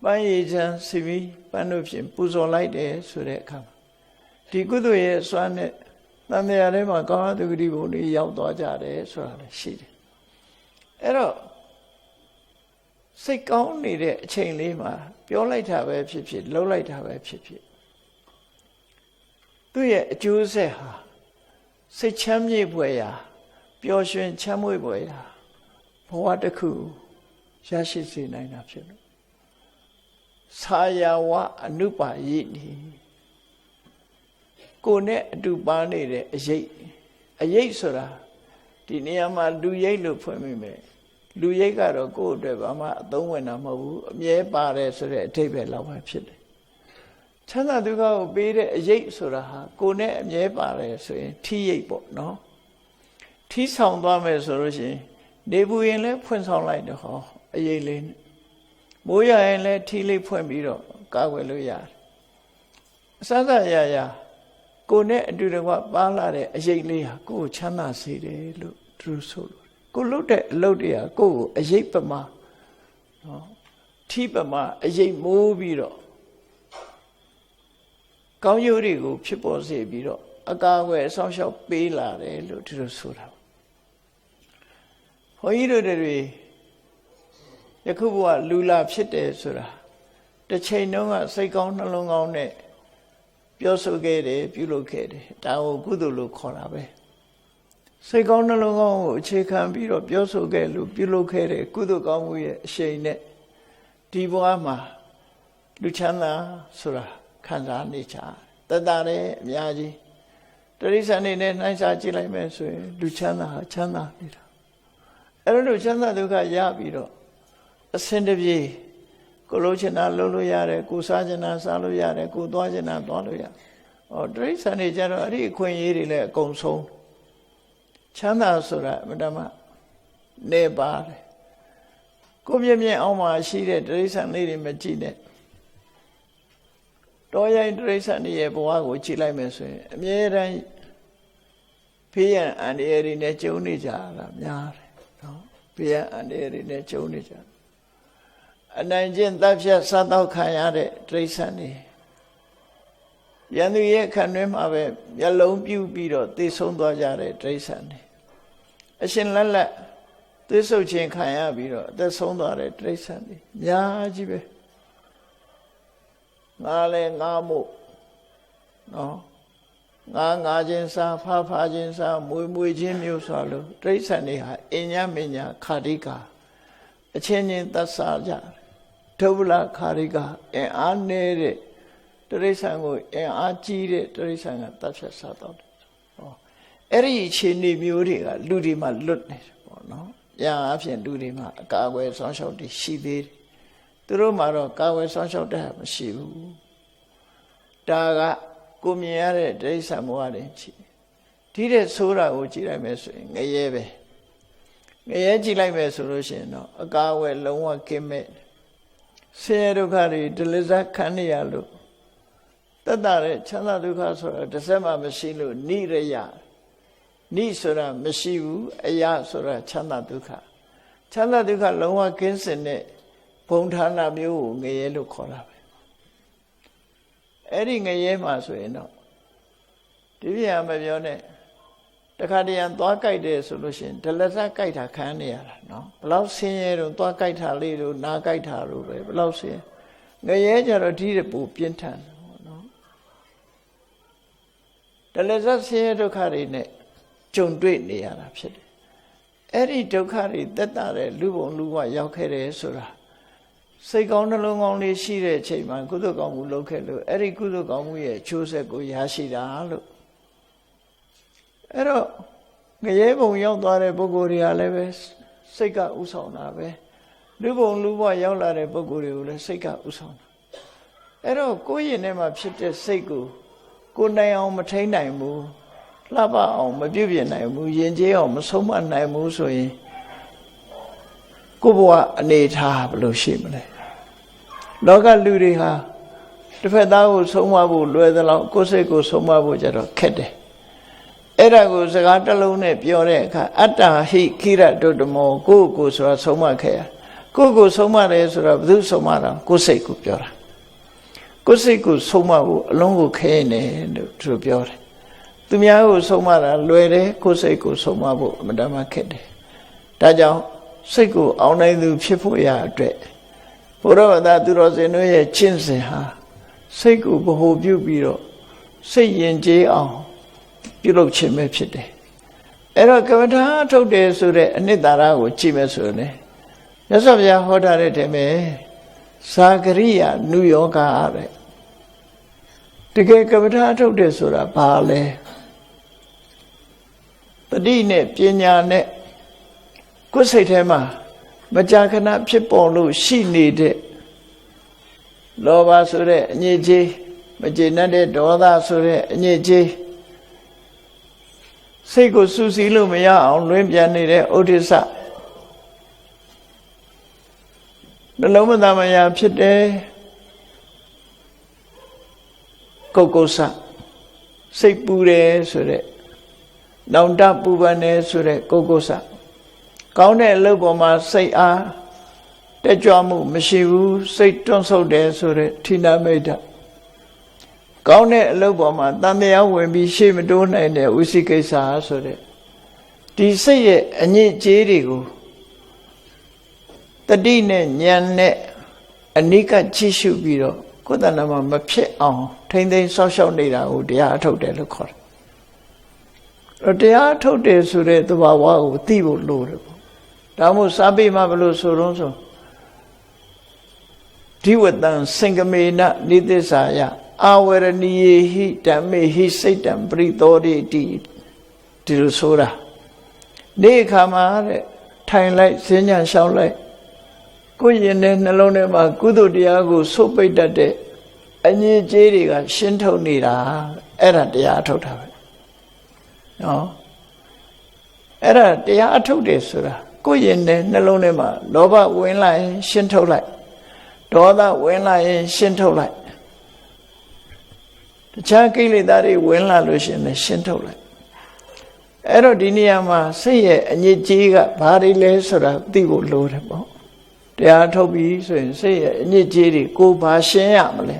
S1: ပန်းရည်ချမ်းစီပြီးပန်းတို့ဖြင့်ပူဇော်လိုက်တယ်ဆိုတဲ့အခါဒီကုသိုလ်ရဲ့စွမ်းနဲ့တန်တရားထဲမှာကာသဂတိဘုံတွေရောက်သွားကြတယ်ဆိုတာလည်းရှိတယ်အဲ့တော့စိတ်ကောင်းနေတဲ့အချိန်လေးမှာပြောလိုက်တာပဲဖြစ်ဖြစ်လှုပ်လိုက်တာပဲဖြစ်ဖြစ်သူ့ရဲ့အကျိုးဆက်ဟာစိတ်ချမ်းမြေ့ဖွယ်ရာပျော်ရွှင်ချမ်းမွေ့ဖွယ်ရာဘဝတစ်ခုရရှိစေနိုင်တာဖြစ်လို့သာယာဝအနုပါယိနိကိုယ်နဲ့အတူပါနေတဲ့အရိပ်ဆိုတာဒီနေရာမှာလူရိပ်လို့ဖွင့်မိမယ်လူရိပ်ကတော့ကိုယ့်အတွက်ဘာမှအသုံးဝင်တာမဟုတ်ဘူးအမြဲပါတယ်ဆိုတဲ့အဓိပ္ပာယ်လောက်ပဲဖြစ်တယ်ချမ်းသာဒုက္ခကိုပေးတဲ့အရိပ်ဆိုတာဟာကိုယ်နဲ့အမြဲပါတယ်ဆိုရင်ထီးရိပ်ပေါ့နော်ထီးဆောင်သွားမယ်ဆိုလို့ရှိရင်နေပူရင်လည်းဖွင့်ဆောင်လိုက်တော့ဟောအရိပ်လေးမိုးရရင်လည်းထီးလေးဖွင့်ပြီးတော့ကာကွယ်လို့ရတယ်အစစရရကိုယ်နဲ့အတူတကွပါလာတဲ့အရိပ်လေးဟာကိုယ်ကိုချမ်းသာစေတယ်လို့သူဆိုလို့ကိုလုပ်တဲ့အလုပ်တွေကကိုယ့်ကိုအရိပ်ပမာနော်ထီးပမာအရိပ်မိုးပြီးတော့ကောင်းကျိုးတွေကိုဖြစ်ပေါ်စေပြီးတော့အကာအကွယ်အဆောင်ရှောက်ပေးလာတယ်လို့သူတို့ဆိုတာဘုန်းကြီးတို့တွေယခုဘဝလူလာဖြစ်တယ်ဆိုတာတစ်ချိန်တုန်းကစိတ်ကောင်းနှလုံးကောင်းနဲ့ပြောဆိုခဲ့တယ်ပြုလုပ်ခဲ့တယ်ဒါကိုကုသိုလ်လို့ခေါ်တာပဲစိတ်ကောင်းနှလုံးကောင်းကိုအခြေခံပြီးတော့ပြောဆိုခဲ့လို့ပြုလုပ်ခဲ့တဲ့ကုသိုလ်ကောင်းမှုရဲ့အရှိန်နဲ့ဒီဘဝမှာလူချမ်းသာဆိုတာခံစားနေကြတတ်တာလည်းအများကြီးတရိစ္ဆာန်နေနဲ့နှိုင်းစားကြည့်လိုက်မယ်ဆိုရင်လူချမ်းသာဟာချမ်းသာနေတာအဲ့လိုချမ်းသာဒုက္ခရပြီးတော့အစင်တပြေကိုလုံးချင်တာလုံးလို့ရတယ်ကိုစားချင်တာစားလို့ရတယ်ကိုသွားချင်တာသွားလို့ရတရိစ္ဆာန်နေကြတော့အဲ့ဒီအခွင့်အရေးတွေလည်းအကုန်ဆုံးချမ်းသာဆိုတာအမှန်တမ်းနေပါတယ်ကိုမြင်အောင်မှာရှိတဲ့တိရစ္ဆာန်လေးတွေမကြည့်နဲ့တော်ရိုင်းတိရစ္ဆာန်တွေရဲ့ဘဝကိုကြည့်လိုက်မယ်ဆိုရင်အမြဲတမ်းဖေးရန်အန္တရာယ်တွေနဲ့ကြုံနေကြတာများတယ်နော်ဖေးရန်အန္တရာယ်တွေနဲ့ကြုံနေကြအနိုင်ကျင့်တပ်ဖြတ်စားတော့ခံရတဲ့တိရစ္ဆာန်တွေရန်သူရဲ့ခံတွင်းမှာပဲမျက်လုံးပြူပြီးတော့သေဆုံးသွားကြတဲ့တိရစ္ဆာန်တွေအရှင်လက်လက်သွေးဆုပ်ခြင်းခံရပြီးတော့အသက်ဆုံးသွားတဲ့တိရစ္ဆာန်တွေအများကြီးပဲငါလည်းငါမို့နော်ငါချင်းစားဖာချင်းစားမွေချင်းမျိုးဆိုလို့တိရစ္ဆာန်တွေဟာအညမညာခါတိကာအချင်းချင်းသတ်စားကြဒုဗလခါတိကာအင်အားနေတဲ့တိရစ္ဆာန်ကိုအင်အားကြီးတဲ့တိရစ္ဆာန်ကတပ်ဖြတ်စားတော့တယ်အဲ့ဒီအခြေအနေမျိုးတွေကလူတွေမှာလွတ်နေတယ်ပေါ့နော်။ညာအဖြစ်လူတွေမှာအကာအကွယ်ဆောင်ရှောက်တည်ရှိသေးတယ်။သူတို့မှာတော့ကာကွယ်ဆောင်ရှောက်တဲ့မရှိဘူး။ဒါကကိုမြင်ရတဲ့တိရစ္ဆာန်ဘဝတွေရှိတယ်။ဒီတဲ့ဆိုးတာကိုကြည့်လိုက်မယ်ဆိုရင်ငရဲပဲ။ငရဲကြည့်လိုက်မယ်ဆိုလို့ရှိရင်တော့အကာအကွယ်လုံးဝကင်းမဲ့ဆင်းရဲဒုက္ခတွေဒလစခံနေရလို့တတ်တာတဲ့ချမ်းသာဒုက္ခဆိုတာတစ်စက်မှမရှိလို့နိရယနိဆိုတာမရှိဘူးအယဆိုတာချမ်းသာဒုက္ခချမ်းသာဒုက္ခလုံးဝကင်းစင်တဲ့ဘုံဌာနမျိုးကိုငရဲလို့ခေါ်တာပဲအဲ့ဒီငရဲမှာဆိုရင်တော့ဒီပြာမပြောနဲ့ တခါတည်းသွားကြိုက်တယ်ဆိုလို့ရှိရင်ဒလဇတ်ကြိုက်တာခံနေရတာနော်ဘလောက်ဆင်းရဲတော့သွားကြိုက်တာလေးတို့နားကြိုက်တာတို့ပဲဘလောက်ဆင်းငရဲကြတော့ဒီတပူပြင်းထန်နော်ဒလဇတ်ဆင်းရဲဒုက္ခတွေနဲ့ကြုံတွေ့နေရတာဖြစ်တယ်အဲ့ဒီဒုက္ခတွေတက်တာတဲ့လူဘုံလူဘဝရောက်ခဲ့တယ်ဆိုတာစိတ်ကောင်းနှလုံးကောင်းလေးရှိတဲ့အချိန်မှာကုသိုလ်ကောင်းမှုလုပ်ခဲ့လို့အဲ့ဒီကုသိုလ်ကောင်းမှုရဲ့အကျိုးဆက်ကိုရရှိတာလို့အဲ့တော့ငရဲဘုံရောက်သွားတဲ့ပုဂ္ဂိုလ်တွေကလည်းပဲစိတ်ကဥဆောင်တာပဲလူဘုံလူဘဝရောက်လာတဲ့ပုဂ္ဂိုလ်တွေကိုလည်းစိတ်ကဥဆောင်တာအဲ့တော့ကိုယ့်ရင်ထဲမှာဖြစ်တဲ့စိတ်ကိုနိုင်အောင်မထိန်းနိုင်ဘူးလှပအောင်မပြုပြင်နိုင်ဘူးယဉ်ကျေးအောင်မဆုံးမနိုင်ဘူးဆိုရင်ကိုယ့်ဘဝအနေထားဘယ်လိုရှိမလဲလောကလူတွေဟာတစ်ဖက်သားကိုဆုံးမဖို့လွယ်သလောက်ကိုယ်စိတ်ကိုဆုံးမဖို့ကြတော့ခက်တယ်အဲ့ဒါကိုစကားတစ်လုံးနဲ့ပြောတဲ့အခါအတ္တဟိခိရတုတ္တမောကိုယ့်ကိုဆိုတာဆုံးမခဲ့ရကိုယ့်ကိုဆုံးမတယ်ဆိုတာဘယ်သူဆုံးမတာကိုယ်စိတ်ကိုပြောတာကိုယ်စိတ်ကိုဆုံးမဖို့အလုံးကိုခဲနေလို့သူပြောတယ်သူများကိုဆုံးမတာလွယ်တယ်ကိုယ်စိတ်ကိုဆုံးမဖို့အမှန်တမ်းခက်တယ်ဒါကြောင့်စိတ်ကိုအောင်နိုင်သူဖြစ်ဖို့ရအတွက်ဘုရားဘာသာသူတော်စင်တို့ရဲ့ကျင့်စဉ်ဟာစိတ်ကိုဗဟိုပြုပြီးတော့စိတ်ယဉ်ကျေးအောင်ပြုလုပ်ခြင်းပဲဖြစ်တယ်အဲ့တော့ကမ္မထာထုတ်တယ်ဆိုတဲ့အနှစ်သာရကိုကြည့်မယ်ဆိုရင်မြတ်စွာဘုရားဟောထားတဲ့တည်းမဲ့သာဂရိယနုယောဂတဲ့တကယ်ကမ္မထာထုတ်တယ်ဆိုတာဘာလဲတတိနဲ့ပညာနဲ့ကိုယ်စိတ်ထဲမှာမကြာခဏဖြစ်ပေါ်လို့ရှိနေတဲ့လောဘဆိုတဲ့အညစ်အကြေးမကျေနပ်တဲ့ဒေါသဆိုတဲ့အညစ်အကြေးစိတ်ကိုစူးစီးလို့မရအောင်လွင်ပြန်နေတဲ့ဥဒိစ္စနှလုံးမသားမယာဖြစ်တဲ့ကုက္ကုဆစိတ်ပူတယ်ဆိုတဲ့နောင်တပူပန်တယ်ဆိုတဲ့ကုက္ကုဆကောင်းတဲ့အလုပ်ပေါ်မှာစိတ်အားတက်ကြွမှုမရှိဘူးစိတ်တွန့်ဆုတ်တယ်ဆိုတဲ့ဌိနမိတ်တကောင်းတဲ့အလုပ်ပေါ်မှာတန်တရားဝင်ပြီးရှေ့မတိုးနိုင်တဲ့ဝိသိကိစ္စဆိုတဲ့ဒီစိတ်ရဲ့အညစ်အကြေးတွေကိုတတိနဲ့ဉာဏ်နဲ့အနိကကြည့်ရှုပြီးတော့ကိုယ်တဏ္ဍာမှာမဖြစ်အောင်ထိမ့်သိမ်းဆောက်ရှောက်နေတာကိုတရားအထုတ်တယ်လို့ခေါ်တယ်တရားထုတ်တယ်ဆိုတဲ့သဘာဝကိုသိဖို့လိုတယ်ပေါ့ဒါမှမဟုတ်စာပေမှာဘယ်လိုဆိုတော့ဆိုဒီဝတ္တံစင်္ကမေနနိသစ္စာယအာဝရဏီယေဟိဓမ္မေဟိစိတ်တံပရိသောတိတိဒီလိုဆိုတာဒီအခါမှာတဲ့ထိုင်လိုက်စဉ်းညာလျှောက်လိုက်ကိုယ်ရင်ထဲနှလုံးထဲမှာကုသိုလ်တရားကိုဆုပ်ပိတ်တတ်တဲ့အငြိအကျေးတွေကရှင်းထုတ်နေတာအဲ့ဒါတရားထုတ်တာပဲနော်အဲ့ဒါတရားအထုတ်တယ်ဆိုတာကိုယ်ရင်ထဲနှလုံးထဲမှာလောဘဝင်လာရင်ရှင်းထုတ်လိုက်ဒေါသဝင်လာရင်ရှင်းထုတ်လိုက်တခြားကိလေသာတွေဝင်လာလို့ရှိရင်လည်းရှင်းထုတ်လိုက်အဲ့တော့ဒီနေရာမှာစိတ်ရဲ့အညစ်အကြေးကဘာတွေလဲဆိုတာသိဖို့လိုတယ်ပေါ့တရားထုတ်ပြီးဆိုရင်စိတ်ရဲ့အညစ်အကြေးတွေကိုဘာရှင်းရမလဲ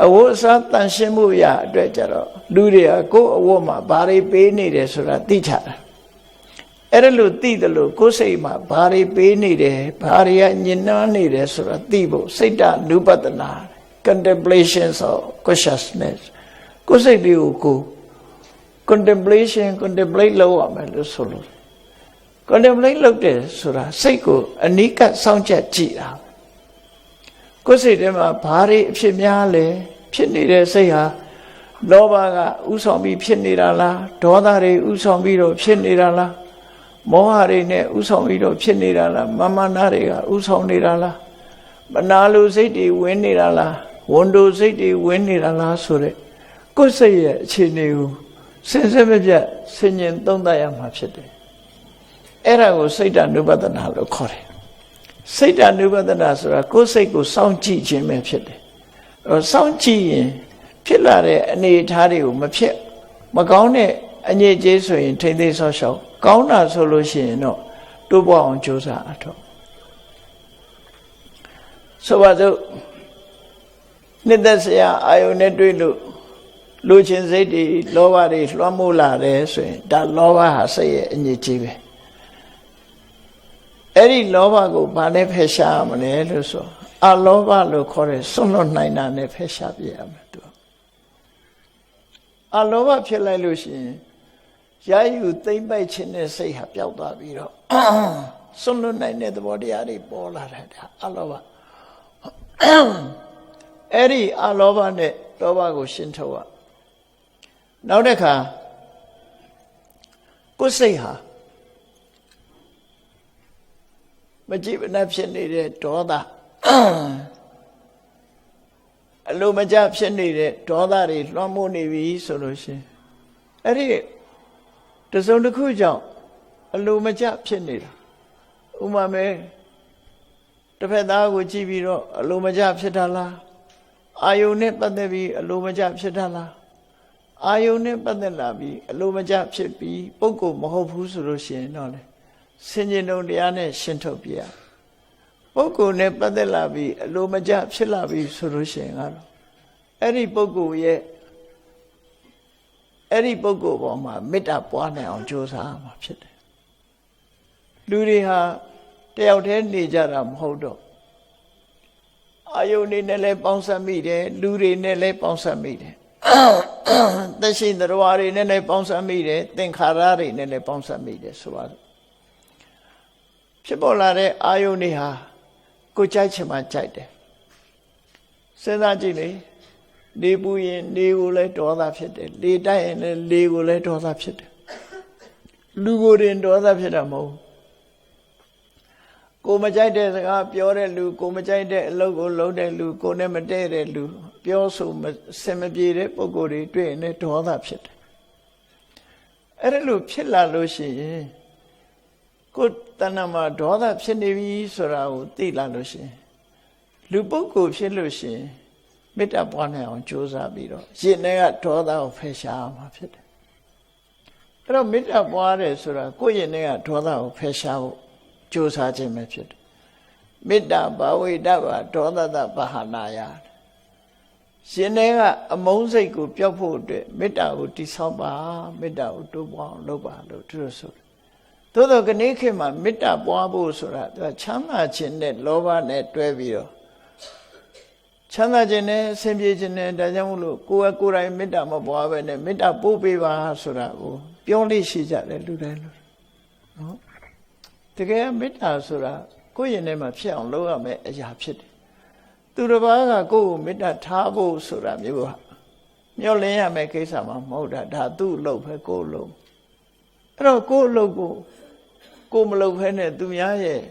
S1: အဝတ်အစားတန်ရှင်းမှုရအတွက်ကြတော့လူတွေကကိုယ်အဝတ်မှာဘာတွေပေးနေတယ်ဆိုတာသိချတာအဲ့ဒါလို့သိတယ်လို့ကိုယ်စိတ်မှာဘာတွေပေးနေတယ်ဘာတွေကညှဉ်းနှွမ်းနေတယ်ဆိုတာသိဖို့စိတ်တ ानु ပတနာcontemplation of consciousness ကိုယ်စိတ်တွေကိုကို contemplate လုပ်ရမယ်လို့ဆိုလို့ contemplate လုပ်တယ်ဆိုတာစိတ်ကိုအနိကစောင့်ကြည့်ကြည့်တာကိုယ်စိတ်ထဲမှာဘာတွေအဖြစ်များလဲဖြစ်နေတဲ့စိတ်ဟာလောဘကဥဆောင်ပြီးဖြစ်နေတာလားဒေါသတွေဥဆောင်ပြီးတော့ဖြစ်နေတာလားမောဟတွေနဲ့ဥဆောင်ပြီးတော့ဖြစ်နေတာလားမာနတွေကဥဆောင်နေတာလားမနာလိုစိတ်တွေဝင်နေတာလားဝန်တိုစိတ်တွေဝင်နေတာလားဆိုတဲ့ကိုယ်စိတ်ရဲ့အခြေအနေကိုစဉ်ဆက်မပြတ်ဆင်ញင်သုံးသပ်ရမှာဖြစ်တယ်အဲ့ဒါကိုစိတ်တ ानु ပတနာလို့ခေါ်တယ်စိတ်တ ानु ပတနာဆိုတာကိုယ်စိတ်ကိုစောင့်ကြည့်ခြင်းပဲဖြစ်တယ်စောင့်ကြည့်ရင်ဖြစ်လာတဲ့အနေအထားတွေကိုမဖြစ်မကောင်းတဲ့အညစ်အကြေးဆိုရင်ထိမ့်သိမ်းဆောက်ရှောက်ကောင်းတာဆိုလို့ရှိရင်တော့တိုးပွားအောင်ကြိုးစားအထောက်ဆိုပါစို့နှစ်သက်စရာအာယုန်နဲ့တွေ့လို့ လူချင်းစိတ်တွေလောဘတွေလွှမ်းမိုးလာတယ်ဆိုရင်ဒါလောဘဟာစိတ်ရဲ့အညစ်အကြေးပဲအဲ့ဒီလောဘကိုဘာနဲ့ဖယ်ရှားရမလဲလို့ဆိုအလောဘလို့ခေါ်တဲ့စွန့်လွတ်နိုင်တာနဲ့ဖယ်ရှားပြရမယ်သူအလောဘဖြစ်လိုက်လို့ရှိရင်ရာယူသိမ့်ပိုက်ခြင်းနဲ့စိတ်ဟာပျောက်သွားပြီးတော့စွန့်လွတ်နိုင်တဲ့သဘောတရားတွေပေါ်လာတယ်ဒါအလောဘအဲ့ဒီအလောဘနဲ့လောဘကိုရှင်းထုတ်ရနောက်တစ်ခါကိုယ်စိတ်ဟာမကြည်မနှက်ဖြစ်နေတဲ့ဒေါသအလိုမကျဖြစ်နေတဲ့ဒေါသတွေလွှမ်းမိုးနေပြီဆိုလို့ရှိရင်အဲ့ဒီတစုံတစ်ခုကြောင့်အလိုမကျဖြစ်နေတာဥမာမဲ့တစ်ဖက်သားကိုကြည့်ပြီးတော့အလိုမကျဖြစ်တာလားအာယုန်နဲ့ပတ်သက်ပြီးအလိုမကျဖြစ်တာလားအာယုန်နဲ့ပတ်သက်လာပြီးအလိုမကျဖြစ်ပြီးပုဂ္ဂိုလ်မဟုတ်ဘူးဆိုလို့ရှိရင်တော့လေဆင်ခြင်တုံတရားနဲ့ရှင်းထုတ်ပြရပုဂ္ဂိုလ်နဲ့ပတ်သက်လာပြီးအလိုမကျဖြစ်လာပြီးဆိုလို့ရှိရင်ကတော့အဲ့ဒီပုဂ္ဂိုလ်ရဲ့အဲ့ဒီပုဂ္ဂိုလ်ပေါ်မှာမေတ္တာပွားနိုင်အောင်ကြိုးစားရမှာဖြစ်တယ်လူတွေဟာတယောက်တည်းနေကြတာမဟုတ်တော့အာယုန်တွေနဲ့လည်းပေါင်းစပ်မိတယ်လူတွေနဲ့လည်းပေါင်းစပ်မိတယ်သက်ရှိသတ္တဝါတွေနဲ့လည်းပေါင်းစပ်မိတယ်သင်္ခါရတွေနဲ့လည်းပေါင်းစပ်မိတယ်ဆိုပါတော့ဖြစ်ပေါ်လာတဲ့အာယုန်တွေဟာကိုကြိုက်ချင်မှကြိုက်တယ်စဉ်းစားကြည့်လေနေပူရင်နေကိုလည်းဒေါသဖြစ်တယ်လေတိုက်ရင်လည်းလေကိုလည်းဒေါသဖြစ်တယ်လူကိုယ်တင်ဒေါသဖြစ်တာမဟုတ်ကိုမကြိုက်တဲ့စကားပြောတဲ့လူကိုမကြိုက်တဲ့အလုပ်ကိုလုပ်တဲ့လူကိုနဲ့မတည့်တဲ့လူပြောဆိုစင်မပြေတဲ့ပုံကိုယ်တွေတွေ့ရင်လည်းဒေါသဖြစ်တယ်အဲ့ဒါလို့ဖြစ်လာလို့ရှိရင်ကိုယ်တဏ္ဍမှာဒေါသဖြစ်နေပြီဆိုတာကိုသိလာလို့ရှိရင်လူပုဂ္ဂိုလ်ဖြစ်လို့ရှိရင်မေတ္တာပွားနိုင်အောင်ကြိုးစားပြီးတော့ရင်ထဲကဒေါသကိုဖယ်ရှားမှာဖြစ်တယ်အဲ့တော့မေတ္တာပွားတယ်ဆိုတာကိုယ့်ရင်ထဲကဒေါသကိုဖယ်ရှားဖို့ကြိုးစားခြင်းပဲဖြစ်တယ်မေတ္တာဘာဝိတ္တဘာဒေါသတဘာဟာနာယရှင်ထဲကအမုန်းစိတ်ကိုပျောက်ဖို့အတွက်မေတ္တာကိုတည်ဆောက်ပါမေတ္တာကိုတိုးပွားအောင်လုပ်ပါလို့သူတို့ဆိုတယ်သို့တော့ခဏခေတ်မှာမေတ္တာပွားဖို့ဆိုတာသူကချမ်းသာခြင်းနဲ့လောဘနဲ့တွဲပြီးတော့ချမ်းသာခြင်းနဲ့ဆင်ပြေခြင်းနဲ့ဒါကြောင့်မို့လို့ကိုယ်ကိုယ်တိုင်မေတ္တာမပွားဘဲနဲ့မေတ္တာပို့ပေးပါဆိုတာကိုပြောလို့ရှိကြတယ်လူတိုင်းလူနော်တကယ်မေတ္တာဆိုတာကိုယ့်ရင်ထဲမှာဖြစ်အောင်လုပ်ရမယ့်အရာဖြစ်တယ်သူတစ်ပါးကကိုယ့်ကိုမေတ္တာထားဖို့ဆိုတာမျိုးဟာမျှော်လင့်ရမယ့်ကိစ္စမှမဟုတ်တာဒါသူ့အလုပ်ပဲကိုယ့်အလုပ်အဲ့တော့ကိုယ့်အလုပ်ကိုမလုပ်ဖဲနဲ့သူများရဲ့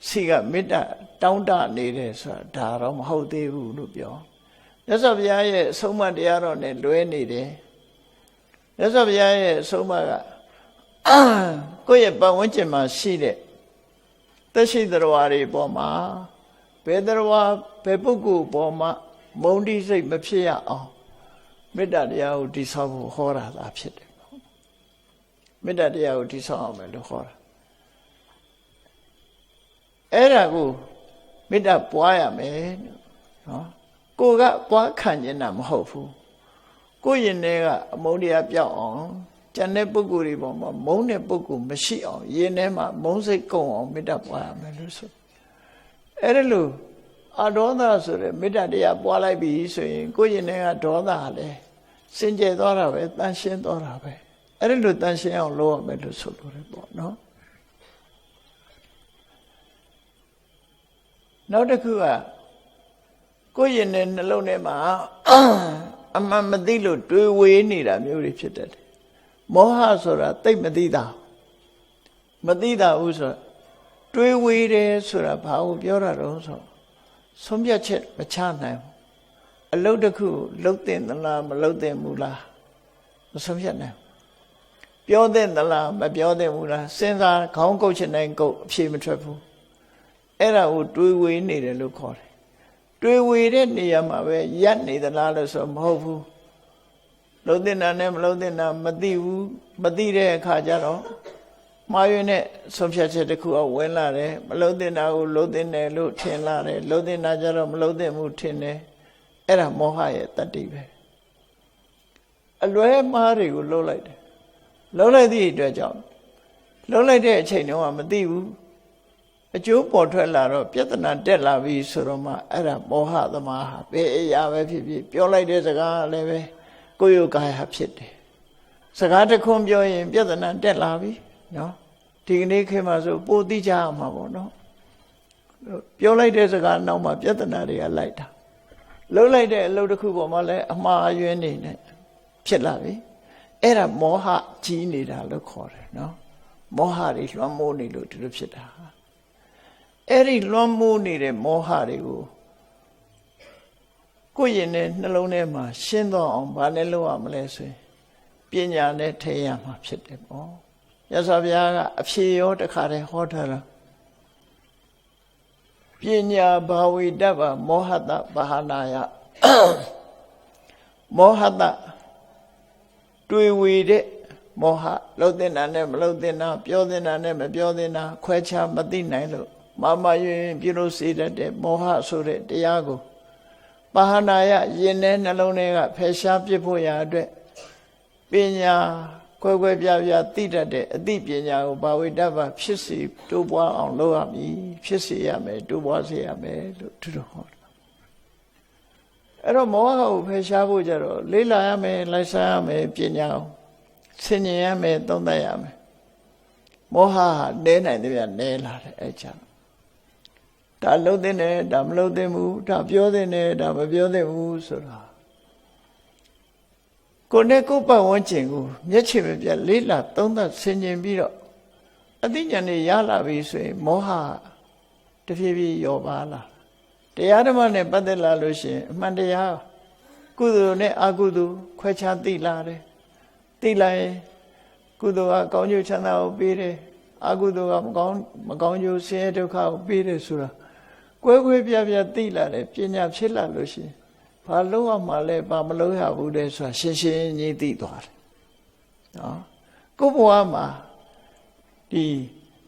S1: စီကမေတ္တာတောင်းတနေတယ်ဆိုတာဒါတော့မဟုတ်သေးဘူးလို့ပြောမြတ်စွာဘုရားရဲ့အဆုံးအမတရားတော်နဲ့လွဲနေတယ်မြတ်စွာဘုရားရဲ့အဆုံးအမကကိုယ့်ရဲ့ပတ်ဝန်းကျင်မှာရှိတဲ့သက်ရှိသတ္တဝါတွေပေါ်မှာဘယ်သတ္တဝါဘယ်ပုဂ္ဂိုလ်ပေါ်မှာမုန်းတိစိတ်မဖြစ်ရအောင်မေတ္တာတရားကိုတည်ဆောက်ဖို့ဟောတာသာဖြစ်တယ်မေတ္တာတရားကိုတည်ဆောက်အောင်မယ်လို့ဟောတာအဲ့ဒါကိုမေတ္တာပွားရမယ်နော်ကိုကပွားခံနေတာမဟုတ်ဘူးကိုရင်ထဲကအမုန်းတရားပြောက်အောင်ကျန်တဲ့ပုဂ္ဂိုလ်တွေပေါ်မှာမုန်းတဲ့ပုဂ္ဂိုလ်မရှိအောင်ရင်ထဲမှာမုန်းစိတ်ကုန်အောင်မေတ္တာပွားရမယ်လို့ဆိုအဲ့ဒါလို့အဒေါသဆိုတဲ့မေတ္တာတရားပွားလိုက်ပြီဆိုရင်ကိုရင်ထဲကဒေါသလည်းစင်ကြယ်သွားတာပဲတန်ရှင်းသွားတာပဲအဲ့ဒါလို့တန်ရှင်းအောင်လုပ်ရမယ်လို့ဆိုလိုတယ်ပေါ့နော်နောက်တစ်ခုကကိုယ့်ရင်နဲ့နှလုံးထဲမှာအမှန်မသိလို့တွေးဝေးနေတာမျိုးတွေဖြစ်တတ်တယ်မောဟဆိုတာသိမသိတာမသိတာဘူးဆိုတွေးဝေးတယ်ဆိုတာဘာကိုပြောတာတော့ဆိုဆုံးဖြတ်ချက်မချနိုင်ဘူးအလုပ်တစ်ခုလုပ်တင်သလားမလုပ်တင်ဘူးလားမဆုံးဖြတ်နိုင်ဘူးပြောတင်သလားမပြောတင်ဘူးလားစဉ်းစားခေါင်းကုတ်ချင်တိုင်းကုတ်အဖြေမထွက်ဘူးအဲ့ဒါကိုတွေးဝေးနေတယ်လို့ခေါ်တယ်တွေးဝေးတဲ့နေရာမှာပဲရပ်နေသလားလို့ဆိုမဟုတ်ဘူးလုံးတင်တာနဲ့မလုံးတင်တာမသိဘူးမသိတဲ့အခါကျတော့မှားရွေးနဲ့ဆုံးဖြတ်ချက်တစ်ခုအဝင်လာတယ်မလုံးတင်တာကိုလုံးတင်တယ်လို့ထင်လာတယ်လုံးတင်တာကျတော့မလုံးတင်မှုထင်တယ်အဲ့ဒါမောဟရဲ့တတ္တိပဲ အလွဲမှားတွေကိုလှုပ်လိုက်တယ်လှုပ်လိုက်သည့်အတွက်ကြောင့်လှုပ်လိုက်တဲ့အချိန်တုန်းကမသိဘူးအကျိုးပေါ်ထွက်လာတော့ပြဿနာတက်လာပြီဆိုတော့မှအဲ့ဒါမောဟသမားဟာဘယ်အရာပဲဖြစ်ဖြစ်ပြောလိုက်တဲ့စကားလည်းပဲကိုယ်ယုတ်ကာယဖြစ်တယ်စကားတစ်ခွန်းပြောရင်ပြဿနာတက်လာပြီနော်ဒီကနေ့ခေတ်မှာဆိုပိုသိကြအောင်မှာပေါ့နော်ပြောလိုက်တဲ့စကားနောက်မှာပြဿနာတွေကလိုက်တာလှုပ်လိုက်တဲ့အလုပ်တစ်ခုပေါ်မှာလည်းအမှားအယွင်းနေနဲ့ဖြစ်လာပြီအဲ့ဒါမောဟကြီးနေတာလို့ခေါ်တယ်နော်မောဟတွေလွှမ်းမိုးနေလို့ဒီလိုဖြစ်တာအဲ့ဒီလွှမ်းမိုးနေတဲ့မောဟတွေကိုကိုယ့်ရင်နဲ့နှလုံးထဲမှာရှင်းတော့အောင်ဘာနဲ့လုပ်ရမလဲဆိုရင်ပညာနဲ့ထည့်ရမှာဖြစ်တယ်ပေါ့မြတ်စွာဘုရားကအဖြေရောတခါတည်းဟောထားတာပညာဘာဝိတ္တဗမောဟတဘာဟာနာယမောဟတတွေ့ဝေတဲ့မောဟလှုပ်တဲ့နာနဲ့မလှုပ်တဲ့နာပြောတဲ့နာနဲ့မပြောတဲ့နာခွဲခြားမသိနိုင်လို့မာမယွင်ပြုလို့စေတတ်တဲ့မောဟဆိုတဲ့တရားကိုဘာဟာနာယရင်ထဲနှလုံးထဲကဖယ်ရှားပြစ်ဖို့ရာအတွက်ပညာခွဲခွဲပြားပြားသိတတ်တဲ့အသိပညာကိုဘာဝိတ္တဗဖြစ်စီတိုးပွားအောင်လုပ်ရမည်ဖြစ်စေရမယ်တိုးပွားစေရမယ်လို့သူတို့ဟောတယ်အဲ့တော့မောဟကိုဖယ်ရှားဖို့ကြတော့လေးလာရမယ်လိုက်စားရမယ်ပညာကိုဆင်ញင်ရမယ်သုံးသပ်ရမယ်မောဟဟာနဲနိုင်တယ်ဗျနဲလာတယ်အဲ့ကြောင့်ဒါလှုပ်တဲ့နဲ့ဒါမလှုပ်တဲ့ဘူးဒါပြောတဲ့နဲ့ဒါမပြောတဲ့ဘူးဆိုတာကိုယ်နဲ့ကိုယ်ပတ်ဝန်းကျင်ကိုမျက်ခြေမပြတ်လေးလာသုံးသပ်ဆင်ញင်ပြီးတော့အသိဉာဏ်နဲ့ရလာပြီဆိုရင်မောဟတဖြည်းဖြည်းရောပါလာတရားဓမ္မနဲ့ပတ်သက်လာလို့ရှိရင်အမှန်တရားကုသိုလ်နဲ့အကုသိုလ်ခွဲခြားသိလာတယ်သိလိုက်ရင်ကုသိုလ်ကကောင်းကျိုးချမ်းသာကိုပေးတယ်အကုသိုလ်ကမကောင်းကျိုးဆင်းရဲဒုက္ခကိုပေးတယ်ဆိုတာကွဲကွဲပြားပြားသိလာတယ်ပညာဖြစ်လာလို့ရှိရင်ဘာလို့အောင်မှလဲဘာမလို့ရဘူးတဲ့ဆိုတာရှင်းရှင်းကြီးသိသွားတယ်နော်ကိုယ့်ဘဝမှာဒီ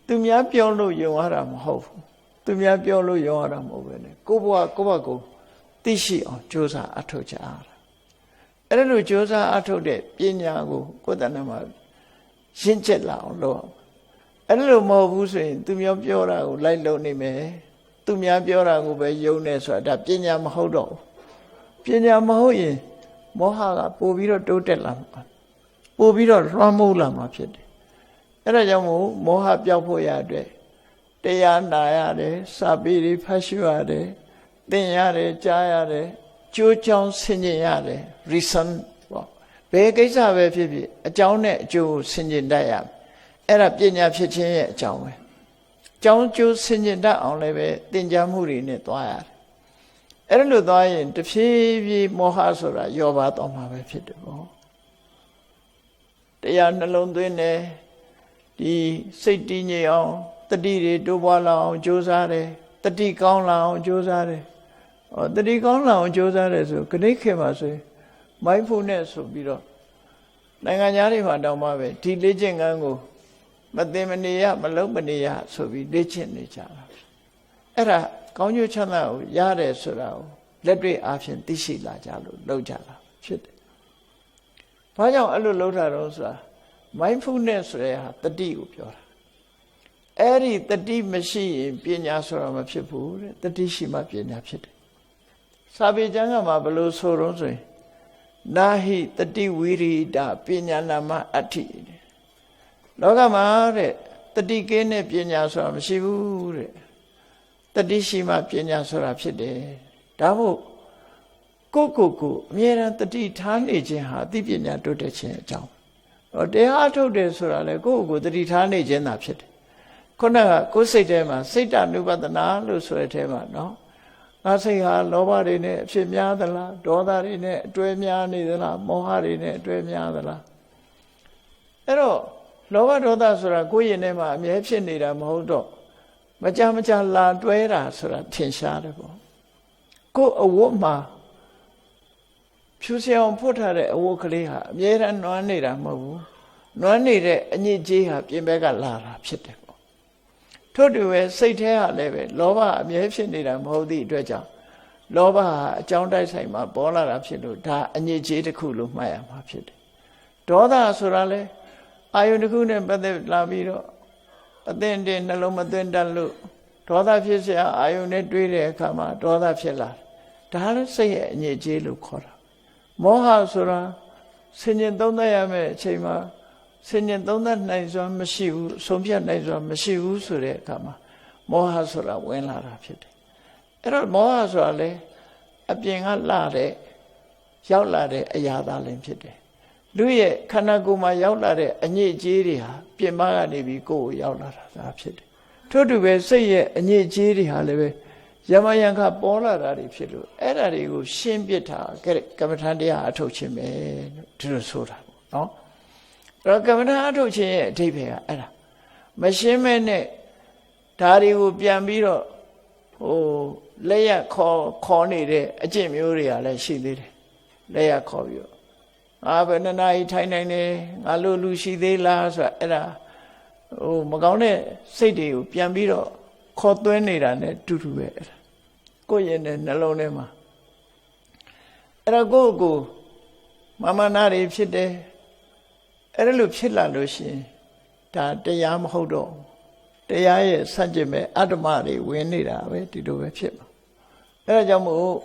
S1: သူများပြောလို့ယုံရတာမဟုတ်ဘူးသူများပြောလို့ယုံရတာမဟုတ်ပဲလေကိုယ့်ဘဝကိုသိရှိအောင်ကြိုးစားအထောက်ကြရတာအဲ့လိုကြိုးစားအထောက်တဲ့ပညာကိုကိုယ်တဏ္ဍမှာရှင်းချက်လာအောင်လုပ်အောင်အဲ့လိုမဟုတ်ဘူးဆိုရင်သူများပြောတာကိုလိုက်လုပ်နေမယ်သူများပြောတာကိုပဲယုံနေဆိုတာဒါပညာမဟုတ်တော့ဘူးပညာမဟုတ်ရင်မောဟကပို့ပြီးတော့တိုးတက်လာမှာပို့ပြီးတော့လွှမ်းမိုးလာမှာဖြစ်တယ်အဲ့ဒါကြောင့်မို့မောဟပျောက်ဖို့ရအတွက်တရားနာရတယ်စာပေတွေဖတ်ရှုရတယ်သင်ရတယ်ကြားရတယ်ကြိုးကြောင်းဆင်ခြင်ရတယ် reason ပေါ့ဘယ်ကိစ္စပဲဖြစ်ဖြစ်အကြောင်းနဲ့အကျိုးကိုဆင်ခြင်တတ်ရမယ်အဲ့ဒါပညာဖြစ်ခြင်းရဲ့အကြောင်းပဲအကြောင်းကျိုးဆင်ခြင်တတ်အောင်လည်းပဲသင်ကြားမှုတွေနဲ့သွားရတယ်အဲ့လိုသွားရင်တဖြည်းဖြည်းမောဟဆိုတာယောပါတော့မှာပဲဖြစ်တယ်ပေါ့တရားနှလုံးသွင်းတယ်ဒီစိတ်တည်ငြိမ်အောင်တတိတွေတိုးပွားလာအောင်ကြိုးစားတယ်တတိကောင်းလာအောင်ကြိုးစားတယ်တတိကောင်းလာအောင်ကြိုးစားတယ်ဆိုခဏခေတ်မှာဆိုရင် mindfulness ဆိုပြီးတော့နိုင်ငံသားတွေမှာတောင်းပါပဲဒီလေ့ကျင့်ခန်းကိုမသိမနေရမလုံးမနေရဆိုပြီးလေ့ကျင့်နေကြတာအဲ့ဒါကောင်းကျိုးချမ်းသာကိုရတယ်ဆိုတာကိုလက်တွေ့အားဖြင့်သိရှိလာကြလို့လုပ်ကြတာဖြစ်တယ်။ဘာကြောင့်အဲ့လိုလုပ်တာတော့ဆိုတာ mindfulness ဆိုတဲ့ဟာတတိကိုပြောတာ။အဲ့ဒီတတိမရှိရင်ပညာဆိုတာမဖြစ်ဘူးတဲ့။တတိရှိမှပညာဖြစ်တယ်။စာပေကျမ်းကမှာဘယ်လိုဆိုတော့ဆိုရင်နာဟိတတိဝိရိဒပညာနာမအဋ္ဌိတဲ့။လောကမှာတဲ့တတိကင်းတဲ့ပညာဆိုတာမရှိဘူးတဲ့။တတိရှိမှပညာဆိုတာဖြစ်တယ်ဒါမို့ကိုအမြဲတမ်းတတိထားနေခြင်းဟာအသိပညာတိုးတက်ခြင်းအကြောင်းတရားထုတ်တယ်ဆိုတာလေကိုတတိထားနေခြင်းသာဖြစ်တယ်ခုနကကိုယ်စိတ်ထဲမှာစိတ်တ ानु ပဒနာလို့ဆိုတဲ့ထဲမှာနော်ငါစိတ်ဟာလောဘတွေနဲ့အဖြစ်များသလားဒေါသတွေနဲ့အတွဲများနေသလားမောဟတွေနဲ့အတွဲများသလားအဲ့တော့လောဘဒေါသဆိုတာကိုယ်ရင်ထဲမှာအမြဲဖြစ်နေတာမဟုတ်တော့မကြလာတွဲတာဆိုတာထင်ရှားတယ်ပေါ့ကိုယ်အဝတ်မှာဖြူစင်အောင်ဖွတ်ထားတဲ့အဝတ်ကလေးဟာအမြဲတမ်းနွမ်းနေတာမဟုတ်ဘူးနွမ်းနေတဲ့အညစ်အကြေးဟာပြင်ဘက်ကလာတာဖြစ်တယ်ပေါ့ထို့တူပဲစိတ်ထဲကလည်းပဲလောဘအမြဲဖြစ်နေတာမဟုတ်သည့်အတွက်ကြောင့်လောဘဟာအကြောင်းတိုက်ဆိုင်မှာပေါ်လာတာဖြစ်လို့ဒါအညစ်အကြေးတစ်ခုလို့မှတ်ရမှာဖြစ်တယ် ဒေါသဆိုတာလေအာယုန်တစ်ခုနဲ့ပတ်သက်လာပြီးတော့အသင့်တဲ့နှလုံးမသွင်းတတ်လို့ဒေါသဖြစ်เสียအာယုန်နဲ့တွေးတဲ့အခါမှာဒေါသဖြစ်လာတယ်ဒါလည်းစိတ်ရဲ့အညစ်အကြေးလို့ခေါ်တာမောဟဆိုတာဆင်ញင်သုံးသပ်ရမယ့်အချိန်မှာဆင်ញင်သုံးသပ်နိုင်စွာမရှိဘူးဆုံးဖြတ်နိုင်စွာမရှိဘူးဆိုတဲ့အခါမှာမောဟဆိုတာဝင်လာတာဖြစ်တယ်အဲ့တော့မောဟဆိုတာလေအပြင်ကလာတဲ့ရောက်လာတဲ့အရာသားလည်းဖြစ်တယ်လူရဲ့ခန္ဓာကိုယ်မှာရောက်လာတဲ့အညစ်အကြေးတွေဟာပြင်ပကနေပြီးကိုယ်ကိုရောက်လာတာဖြစ်တယ်ထို့တူပဲစိတ်ရဲ့အညစ်အကြေးတွေဟာလည်းပဲယမယံခပေါ်လာတာတွေဖြစ်လို့အဲ့ဒါတွေကိုရှင်းပြတာကမ္မထာတရားအထုတ်ခြင်းပဲလို့ဒီလိုဆိုတာပေါ့နော်အဲ့တော့ကမ္မထာအထုတ်ခြင်းရဲ့အဓိပ္ပာယ်ကအဲ့ဒါမရှင်းမဲ့နဲ့ဒါတွေကိုပြန်ပြီးတော့လက်ရခေါ်နေတဲ့အကျင့်မျိုးတွေကလည်းရှိသေးတယ်လက်ရခေါ်ပြီးတော့ဘယ်နှစ်နာရီထိုင်နိုင်တယ်ငါလိုလူရှိသေးလားဆိုတာအဲ့ဒါမကောင်းတဲ့စိတ်တွေကိုပြန်ပြီးတော့ခေါ်သွင်းနေတာ ਨੇ တူတူပဲအဲ့ဒါကိုယ့်ရဲ့နှလုံးထဲမှာအဲ့တော့ကိုယ်မာမနာတွေဖြစ်တယ်အဲ့ဒါလို့ဖြစ်လာလို့ရှိရင်ဒါတရားမဟုတ်တော့တရားရဲ့ဆန့်ကျင်မဲ့အတ္တမတွေဝင်နေတာပဲဒီလိုပဲဖြစ်မှာအဲ့ဒါကြောင့်မို့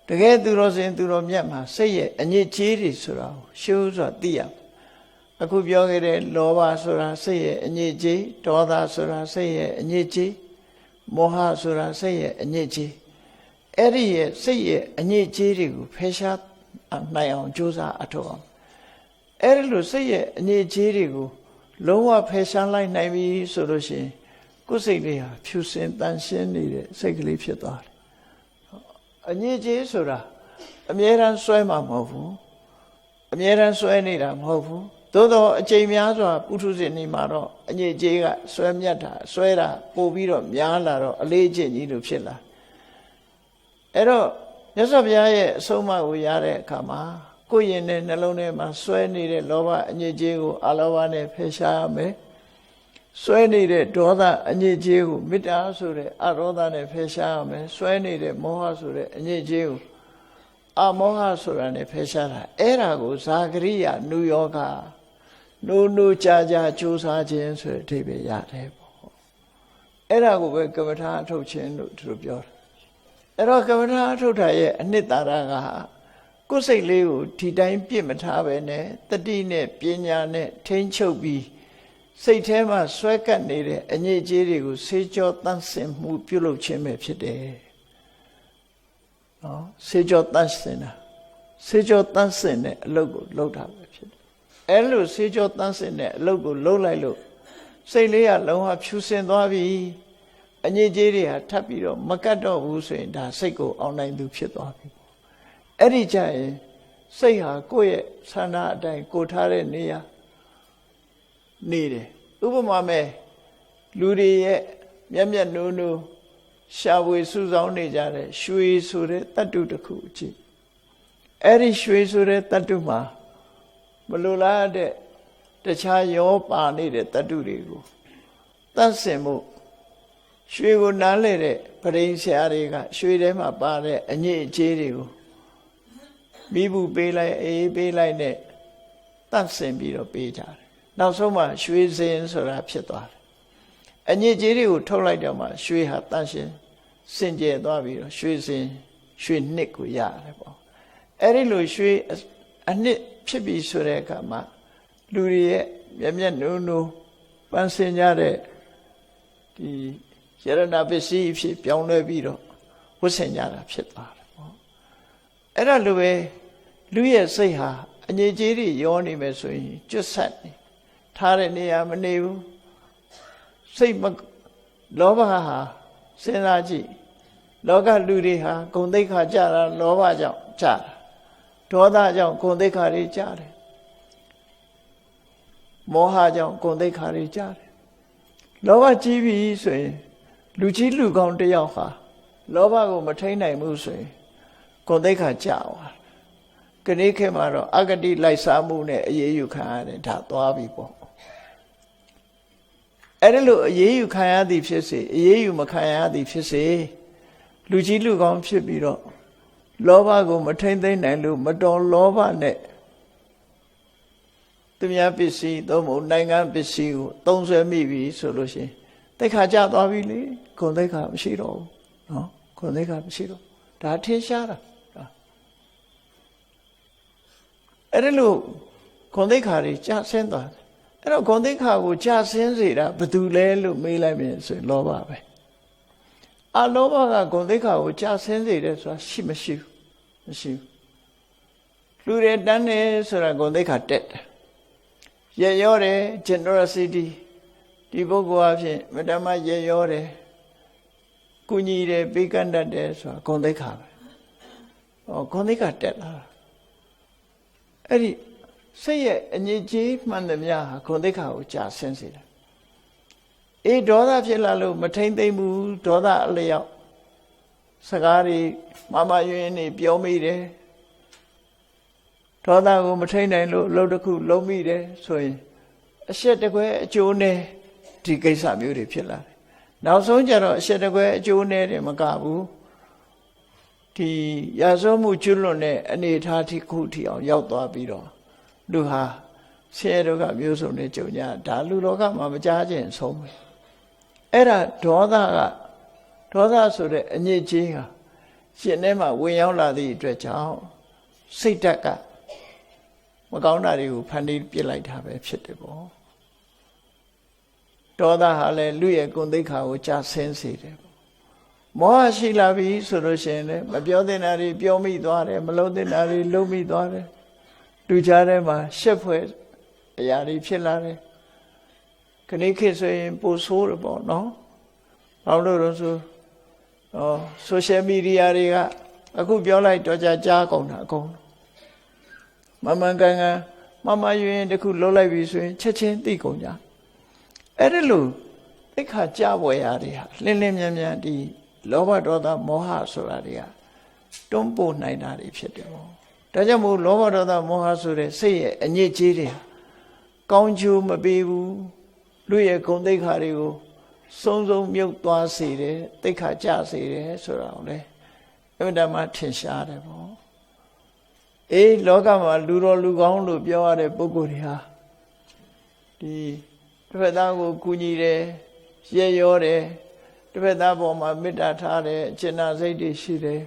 S1: တကယ်သူတော်စင်သူတော်မြတ်မှာစိတ်ရဲ့အညစ်အကြေးတွေဆိုတာကိုရှုဆိုတာသိရအခုပြောခဲ့တဲ့လောဘဆိုတာစိတ်ရဲ့အညစ်အကြေးဒေါသဆိုတာစိတ်ရဲ့အညစ်အကြေးမောဟဆိုတာစိတ်ရဲ့အညစ်အကြေးအဲ့ဒီရဲ့စိတ်ရဲ့အညစ်အကြေးတွေကိုဖယ်ရှားနိုင်အောင်ကြိုးစားအထောက်အောင်အဲ့ဒီလိုစိတ်ရဲ့အညစ်အကြေးတွေကိုလုံးဝဖယ်ရှားလိုက်နိုင်ပြီဆိုလို့ရှိရင်ကိုယ်စိတ်လေးဟာဖြူစင်တန်ရှင်းနေတဲ့စိတ်ကလေးဖြစ်သွားတယ်အညစ်အကြေးဆိုတာအမြဲတမ်းစွဲမှာမဟုတ်ဘူးအမြဲတမ်းစွဲနေတာမဟုတ်ဘူးသို့တော့အချိန်များစွာပုထုဇဉ်နေမှာတော့အညစ်အကြေးကစွဲမြတ်တာစွဲတာပို့ပြီးတော့များလာတော့အလေးအကျင့်ကြီးလို့ဖြစ်လာအဲ့တော့မြတ်စွာဘုရားရဲ့အဆုံးအမကိုရတဲ့အခါမှာကိုယ်ရင်နဲ့နှလုံးထဲမှာစွဲနေတဲ့လောဘအညစ်အကြေးကိုအလောဘနဲ့ဖယ်ရှားရမယ်စွဲနေတဲ့ဒေါသအညစ်အကြေးကိုမေတ္တာဆိုတဲ့အရောဓနဲ့ဖယ်ရှားရမယ်စွဲနေတဲ့မောဟဆိုတဲ့အညစ်အကြေးကိုအမောဟဆိုတာနဲ့ဖယ်ရှားတာအဲ့ဒါကိုဇာဂရိယနုယောဂနိုးကြာကြိုးစားခြင်းဆိုတဲ့အဓိပ္ပာယ်ရတယ်ပေါ့အဲ့ဒါကိုပဲကမ္မထာအထုတ်ခြင်းလို့သူတို့ပြောတယ်အဲ့တော့ကမ္မထာအထုတ်တာရဲ့အနှစ်သာရကကိုယ်စိတ်လေးကိုဒီတိုင်းပြစ်မထားပဲနဲ့တတိနဲ့ပညာနဲ့ထိန်းချုပ်ပြီးစိတ်ထဲမှာဆွဲကပ်နေတဲ့အညစ်အကြေးတွေကိုဆေးကြောတန့်စင်မှုပြုလုပ်ခြင်းပဲဖြစ်တယ်နော်ဆေးကြောတန့်စင်တာဆေးကြောတန့်စင်တဲ့အလုပ်ကိုလုပ်တာပဲဖြစ်တယ်အဲ့လိုဆေးကြောတန့်စင်တဲ့အလုပ်ကိုလုပ်လိုက်လို့စိတ်လေးကလုံးဝဖြူစင်သွားပြီအညစ်အကြေးတွေဟာထပ်ပြီးတော့မကတ်တော့ဘူးဆိုရင်ဒါစိတ်ကိုအောင်နိုင်သူဖြစ်သွားပြီအဲ့ဒီကြရင်စိတ်ဟာကိုယ့်ရဲ့ဆန္ဒအတိုင်းကိုထားတဲ့နေရာနေတယ်ဥပမာမဲ့လူတွေရဲ့မျက်နိုးနိုးရှာဖွေစုဆောင်းနေကြတဲ့ရွှေဆိုတဲ့တတ္တုတစ်ခုကြည့်အဲ့ဒီရွှေဆိုတဲ့တတ္တုမှာမလိုလားတဲ့တခြားရောပါနေတဲ့တတ္တုတွေကိုတတ်ဆင်မှုရွှေကိုနားလဲတဲ့ပရိန်ဆရာတွေကရွှေထဲမှာပါတဲ့အညစ်အကြေးတွေကိုမိဘူးပေးလိုက်အေးပေးလိုက်နဲ့တတ်ဆင်ပြီးတော့ပေးကြတယ်နောက်ဆုံးမှရွှေစင်ဆိုတာဖြစ်သွားတယ်အညစ်အကြေးတွေကိုထုတ်လိုက်တော့မှရွှေဟာတန့်ရှင်းစင်ကြယ်သွားပြီးတော့ရွှေစင်ရွှေနှစ်ကိုရတယ်ပေါ့အဲ့ဒီလိုရွှေအနှစ်ဖြစ်ပြီးဆိုတဲ့အခါမှာလူတွေရဲ့မျက်နိုးနိုးပန်းစင်ကြတဲ့ဒီယရဏပစ္စည်းဖြစ်ပြောင်းလဲပြီးတော့ဝတ်ဆင်ကြတာဖြစ်သွားတယ်ပေါ့အဲ့ဒါလိုပဲလူရဲ့စိတ်ဟာအငြိကြေးတွေရောနေမယ်ဆိုရင်ကျွတ်ဆက်နေထားတဲ့နေရာမနေဘူးစိတ်လောဘဟာစဉ်းစားကြည့်လောကလူတွေဟာဂုဏ်သိက္ခာကြတာလောဘကြောင့်ကြတာဒေါသကြောင့်ဂုဏ်သိက္ခာတွေကြတယ်မောဟကြောင့်ဂုဏ်သိက္ခာတွေကြတယ်လောဘကြီးပြီဆိုရင်လူကြီးလူကောင်းတယောက်ဟာလောဘကိုမထိန်းနိုင်ဘူးဆိုရင်ဂုဏ်သိက္ခာကြသွားကနေ့ခေတ်မှာတော့အဂတိလိုက်စားမှုနဲ့အရေးယူခံရတယ်ဒါသွားပြီပေါ့အဲ့ဒါလို့အရေးယူခံရသည်ဖြစ်စေအရေးယူမခံရသည်ဖြစ်စေလူကြီးလူကောင်းဖြစ်ပြီးတော့လောဘကိုမထိန်းသိမ်းနိုင်လို့မတော်လောဘနဲ့ သူများပစ္စည်းသို့မဟုတ်နိုင်ငံပစ္စည်းကိုသုံးဆွဲမိပြီဆိုလို့ရှိရင်သိက္ခာကျသွားပြီလေဂုဏ်သိက္ခာမရှိတော့ဘူးနော်ဂုဏ်သိက္ခာမရှိတော့ဒါထင်ရှားတာအဲ့ဒါလို့ဂုဏ်သိက္ခာတွေကျဆင်းသွားတယ်အဲ့တော့ဂုဏ်သိက္ခာကိုကျဆင်းစေတာဘယ်သူလဲလို့မေးလိုက်မြင်ဆိုရင်လောဘပဲအလောဘကဂုဏ်သိက္ခာကိုကျဆင်းစေတယ်ဆိုတာရှိမရှိဘူးလူတွေတန်းနေဆိုတာဂုဏ်သိက္ခာတက်တယ်ရရောတယ် generosity ဒီပုဂ္ဂိုလ်အဖြစ်မတမရရောတယ်ကုညီတယ်ပေးကမ်းတတ်တယ်ဆိုတာဂုဏ်သိက္ခာပဲဂုဏ်သိက္ခာတက်လာအဲ့ဒီစိတ်ရဲ့အငြိကြီးမှန်သမျှဟာဂုဏ်သိက္ခာကိုကြာဆင်းစေတယ်အေးဒေါသဖြစ်လာလို့မထိမ့်သိမ့်ဘူးဒေါသအလျောက်စကားတွေမမယွင်းနေပြောမိတယ်ဒေါသကိုမထိန်နိုင်လို့အလုပ်တစ်ခုလုံးမိတယ်ဆိုရင်အရှက်တကွဲအကျိုးနဲ့ဒီကိစ္စမျိုးတွေဖြစ်လာတယ်နောက်ဆုံးကျတော့အရှက်တကွဲအကျိုးနဲ့တယ်မကဘူးဒီရာဇဝမှုကျွလွန်တဲ့အနေအထားတစ်ခုထိအောင်ရောက်သွားပြီးတော့လူဟာဆင်းရဲဒုက္ခမျိုးစုံနဲ့ကြုံကြဒါလူလောကမှာမကြားခြင်းဆုံးပဲအဲ့ဒါဒေါသဆိုတဲ့အညစ်အကြေးဟာရှင်ထဲမှာဝင်ရောက်လာသည့်အတွက်ကြောင့်စိတ်ဓာတ်ကမကောင်းတာတွေကိုဖန်တီးပြစ်လိုက်တာပဲဖြစ်တယ်ပေါ့ဒေါသဟာလည်းလူရဲ့ဂုဏ်သိက္ခာကိုကြာဆင်းစေတယ်ပေါ့မောဟရှိလာပြီဆိုလို့ရှိရင်လည်းမပြောသင့်တာတွေပြောမိသွားတယ်မလုပ်သင့်တာတွေလုပ်မိသွားတယ်လူကြားထဲမှာရှက်ဖွယ်အရာတွေဖြစ်လာတယ်ခဏခေတ်ဆိုရင်ပိုဆိုးတယ်ပေါ့နော်ဘာလို့လဲဆိုsocial media တွေကအခုပြောလိုက်တော့ကြားကုန်တာအကုန်မမှန်ကန်ကန်မမယွင်းတခုလှုပ်လိုက်ပြီဆိုရင်ချက်ချင်းသိကုန်ကြအဲ့ဒါလို့သိခါကြပွဲရာတွေဟာလင်းလင်းမြန်းမြန်းဒီလောဘဒေါသမောဟဆိုတာတွေကတွန်းပို့နိုင်တာတွေဖြစ်တယ်ပေါ့ဒါကြောင့်မို့လောဘဒေါသမောဟဆိုတဲ့စိတ်ရဲ့အညစ်အကြေးတွေကောင်းကျိုးမပေးဘူးလူရဲ့ဂုဏ်သိက္ခာတွေကိုစုံမြုပ်သွားစေတယ်သိက္ခာကျစေတယ်ဆိုတာကိုလေအမှန်တမ်းထင်ရှားတယ်ပေါ့အေးလောကမှာလူတော်လူကောင်းလို့ပြောရတဲ့ပုဂ္ဂိုလ်တွေဟာဒီတစ်ဖက်သားကိုကူညီတယ်ရဲရောတယ်တစ်ဖက်သားပေါ်မှာမေတ္တာထားတယ်အကျဉ်းစိတ်တွေရှိတယ်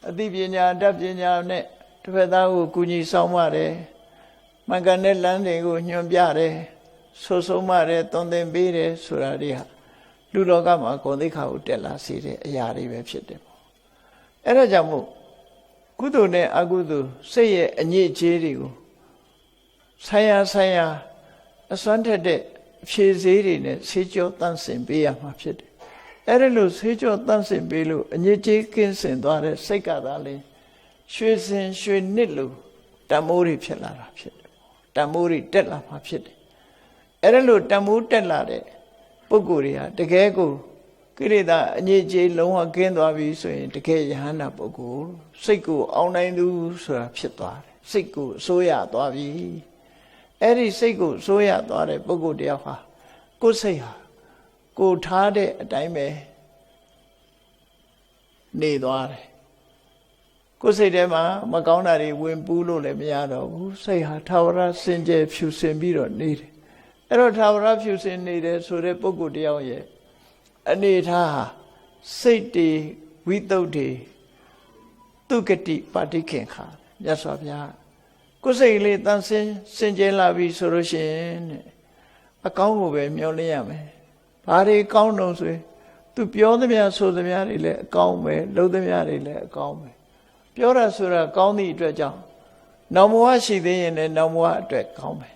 S1: အသိပညာတတ်ပညာနဲ့တစ်ဖက်သားကိုကူညီဆောင်ရတယ်မှန်ကန်တဲ့လမ်းတွေကိုညွှန်ပြတယ်ဆိုဆုံးမတယ်သွန်သင်ပေးတယ်ဆိုတာတွေဟာလူလောကမှာဂုဏ်သိက္ခာကိုတက်လာစေတဲ့အရာတွေပဲဖြစ်တယ်ပေါ့အဲ့ဒါကြောင့်မို့ကုသိုလ်နဲ့အကုသိုလ်စိတ်ရဲ့အညစ်အကြေးတွေကိုဆိုင်ရာအစွမ်းထက်တဲ့ဖြည့်စည်းတွေနဲ့ဆေးကြောတန့်စင်ပေးရမှာဖြစ်တယ်အဲ့ဒါလို့ဆေးကြောတန့်စင်ပေးလို့အညစ်အကြေးကင်းစင်သွားတဲ့စိတ်ကသာလေရွှေစင်ရွှေနစ်လို့တန်မိုးတွေဖြစ်လာတာဖြစ်တယ်တန်မိုးတွေတက်လာမှာဖြစ်တယ်အဲ့ဒါလို့တန်မိုးတက်လာတဲ့ပုဂ္ဂိုလ်တွေဟာတကယ်ကိုကိလေသာအညစ်အကြေးလုံးဝကင်းသွားပြီဆိုရင်တကယ်ယဟန္တာပုဂ္ဂိုလ်စိတ်ကိုအောင်နိုင်သူဆိုတာဖြစ်သွားတယ်စိတ်ကိုအစိုးရသွားပြီအဲ့ဒီစိတ်ကိုအစိုးရသွားတဲ့ပုဂ္ဂိုလ်တယောက်ဟာကိုယ်စိတ်ဟာကိုထားတဲ့အတိုင်းပဲနေသွားတယ်ကိုယ်စိတ်ထဲမှာမကောင်းတာတွေဝင်ပူးလို့လည်းမရတော့ဘူးစိတ်ဟာထာဝရစင်ကြယ်ဖြူစင်ပြီးတော့နေတယ်အဲ့တော့ထာဝရဖြူစင်နေတယ်ဆိုတဲ့ပုဂ္ဂိုလ်တယောက်ရဲ့အနေထားဟာစိတ်တွေဝိသုဒ္ဓေသူကတိပါတိခင်ခါမြတ်စွာဘုရားကိုယ်စိတ်လေးတန်ဆင်းစင်ကြယ်လာပြီဆိုလို့ရှိရင်အကောင်းကိုပဲမျှော်လင့်ရမယ်ဘာတွေကောင်းတော့ဆိုရင်သူပြောသမျှဆိုသမျှတွေလည်းအကောင်းပဲလုပ်သမျှတွေလည်းအကောင်းပဲပြောတာဆိုတာကောင်းသည့်အတွက်ကြောင့်နောင်ဘဝရှိသေးရင်လည်းနောင်ဘဝအတွက်ကောင်းပဲ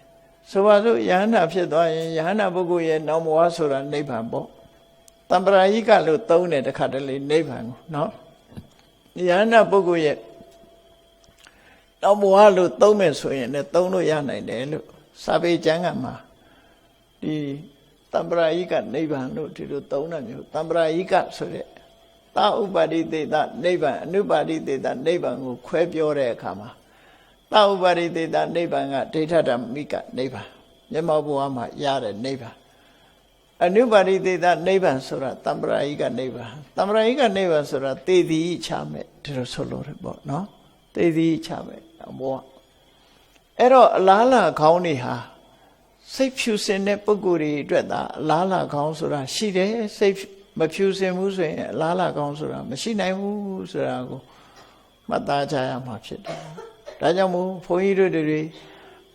S1: ဆိုပါစို့ယဟန္တာဖြစ်သွားရင်ယဟန္တာပုဂ္ဂိုလ်ရဲ့နောင်ဘဝဆိုတာနိဗ္ဗာန်ပေါ့တမ္ပရာယိကလို့သုံးတယ်တခါတလေနိဗ္ဗာန်ကိုနော်ယဟန္တာပုဂ္ဂိုလ်ရဲ့နောင်ဘဝလို့သုံးမယ်ဆိုရင်လည်းသုံးလို့ရနိုင်တယ်လို့စာပေကျမ်းကမှာဒီတမ္ပရာယိကနိဗ္ဗာန်လို့ဒီလိုသုံးတာမျိုးတမ္ပရာယိကဆိုတဲ့သာဥပါတိတေတနိဗ္ဗာန်အနုပါတိတေတနိဗ္ဗာန်ကိုခွဲပြောတဲ့အခါမှာသာဥပါတိတေတနိဗ္ဗာန်ကဒိဋ္ဌဓမ္မိကနိဗ္ဗာန်မျက်မှောက်ဘဝမှာရတဲ့နိဗ္ဗာန်အနုပါတိတေတနိဗ္ဗာန်ဆိုတာတမ္ပရာယိကနိဗ္ဗာန်တမ္ပရာယိကနိဗ္ဗာန်ဆိုတာသေသည်ချမဲ့ဒီလိုဆိုလို့ရပေါ့နော်သေသည်ချမဲ့ဘဝ အဲ့တော့အလားလာခေါင်းတွေဟာစိတ်ဖြူစင်တဲ့ပုဂ္ဂိုလ်တွေအတွက်သာအလားလာခေါင်းဆိုတာရှိတယ်စိတ်မဖြူစင်ဘူးဆိုရင်အလားလာခေါင်းဆိုတာမရှိနိုင်ဘူးဆိုတာကိုမှတ်သားကြရမှာဖြစ်တယ်ဒါကြောင့်မို့ဘုန်းကြီးတို့တွေ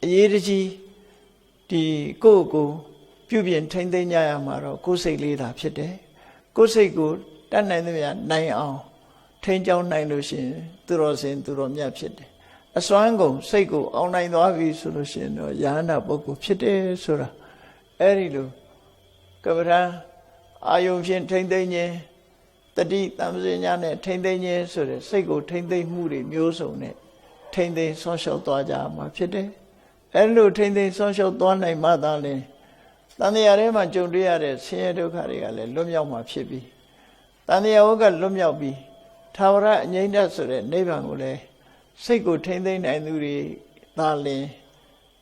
S1: အရေးတကြီးဒီကိုယ့်ကိုပြုပြင်ထိမ့်သိမ်းကြရမှာတော့ကိုယ်စိတ်လေးသာဖြစ်တယ်ကိုယ်စိတ်ကိုတတ်နိုင်သမျှနိုင်အောင်ထိန်းကျောင်းနိုင်လို့ရှိရင်သူတော်စင်သူတော်မြတ်ဖြစ်တယ်အစွမ်းကုန်စိတ်ကိုအောင်နိုင်သွားပြီဆိုလို့ရှိရင်တော့ယ ahanan ပုဂ္ဂိုလ်ဖြစ်တယ်ဆိုတာအဲ့ဒီလိုကမ္မထာအာယုံဖြင့်ထိမ့်သိမ်းခြင်းတတိတမ္ပဇညာနဲ့ထိမ့်သိမ်းခြင်းဆိုတဲ့စိတ်ကိုထိမ့်သိမ်းမှုတွေမျိုးစုံနဲ့ထိမ့်သိမ်းဆောင်းလျှောက်သွားကြမှာဖြစ်တယ်အဲ့လိုထိမ့်သိမ်းဆောင်းလျှောက်သွားနိုင်မှသာလေတန်တရားထဲမှာကြုံတွေ့ရတဲ့ဆင်းရဲဒုက္ခတွေကလည်းလွတ်မြောက်မှာဖြစ်ပြီးတန်တရားဝကလွတ်မြောက်ပြီးသာဝရအငြိမ့်တဆိုတဲ့နိဗ္ဗာန်ကိုလည်းစိတ်ကိုထိမ့်သိမ်းနိုင်သူတွေသာလင်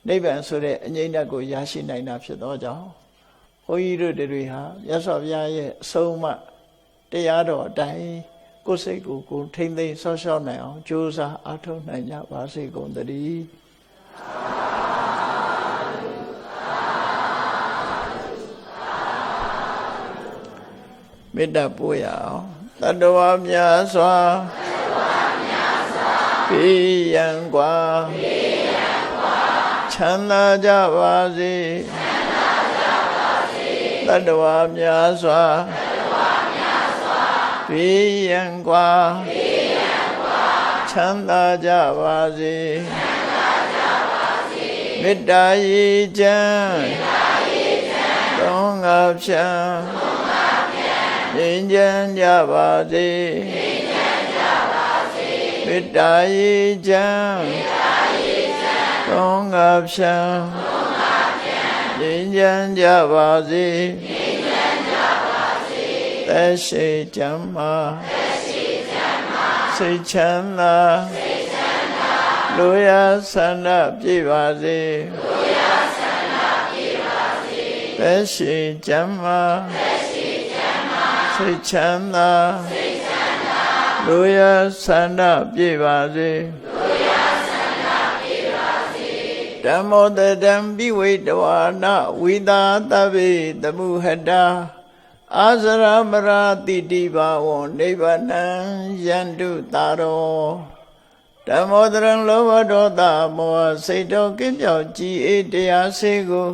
S1: နိဗ္ဗာန်ဆိုတဲ့အငြိမ့်တကိုရရှိနိုင်တာဖြစ်သောကြောင့်ဘုန်းကြီးတို့တွေဟာမြတ်စွာဘုရားရဲ့အဆုံးအမတရားတော်အတိုင်းကိုယ်စိတ်ကိုထိမ့်သိမ်းဆောက်ရှောက်နိုင်အောင်ကြိုးစားအားထုတ်နိုင်ကြပါစေကုန်သတည်းမေတ္တာပို့ရအောင်တတ္တဝါများစွာဘေးရန်กว่าချမ်းသာကြပါစေတတ္တဝါများစွာဘေးရန်กว่าချမ်းသာကြပါစေမေတ္တာရေချမ်းသုံးငါဖြံငြိမ်းချမ်းကြပါစေမေတ္တာရေချမ်းသုံးငါဖြံငြိမ်းချမ်းကြပါစေသက်ရှိချမ်းသာစိတ်ချမ်းသာလူရဆန္ဒပြည့်ပါစေသက်ရှိချမ်းသာစိတ်ချမ်းသာလူရဆန္ဒပြည့်ပါစေဓမ္မောတတံပိဝိတဝါနဝိသာတဗ္ဗေတမှုဟတာအာဇရမရာတိတိဘာဝံနိဗ္ဗာနံယန္တုတာရောဓမ္မောတရံလောဘဒေါသမောဟစိတ်တော်ကင်းပြောက်ကြည်အေးတရားစေကို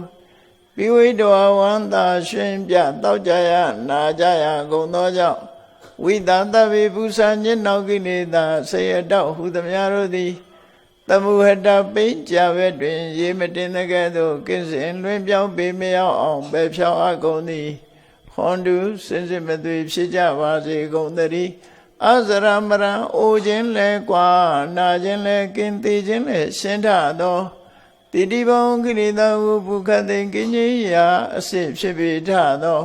S1: ပိဝိတဝါဝန္တာရှင်ပြတောက်ကြရနာကြရကုန်သောကြောင့်ဝိသတဗ္ဗေပူဇာညင်နောက်ကိလေသာဆေယတောဟုသမျှတို့သည်တမှုဟတပိဉ္ကြဘက်တွင်ရေမတင်တဲ့ကဲ့သို့ကင်းစင်လွင်ပြောင်းပေမရောက်အောင်ပဲဖြောင်းအပ်ကုန်သည်ဟွန်တုစင်စစ်မသွေဖြစ်ကြပါစေကုန်သတည်းအဇရမရံအိုခြင်းလဲကွာနာခြင်းလဲကင်းသေးခြင်းလဲရှင်းထသောတိတိဘုံကိလေသာဟုဘုခသိကင်းကြီးရာအစစ်ဖြစ်ပေထသော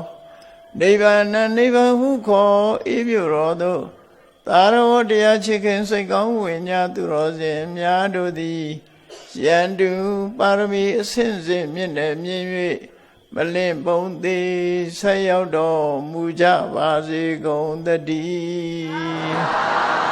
S1: နိဗ္ဗာန်နိဗ္ဗာန်ဟုခေါ်ဤပြုတော်သို့သာရဝတရားချစ်ခင်စိတ်ကောင်းဝိညာသူတော်စင်များတို့သည်ယန္တုပါရမီအဆင့်ဆင့်မြင့်တဲ့မြင့်၍မလင့်ပုံသေးဆက်ရောက်တော်မူကြပါစေကုန်သတည်း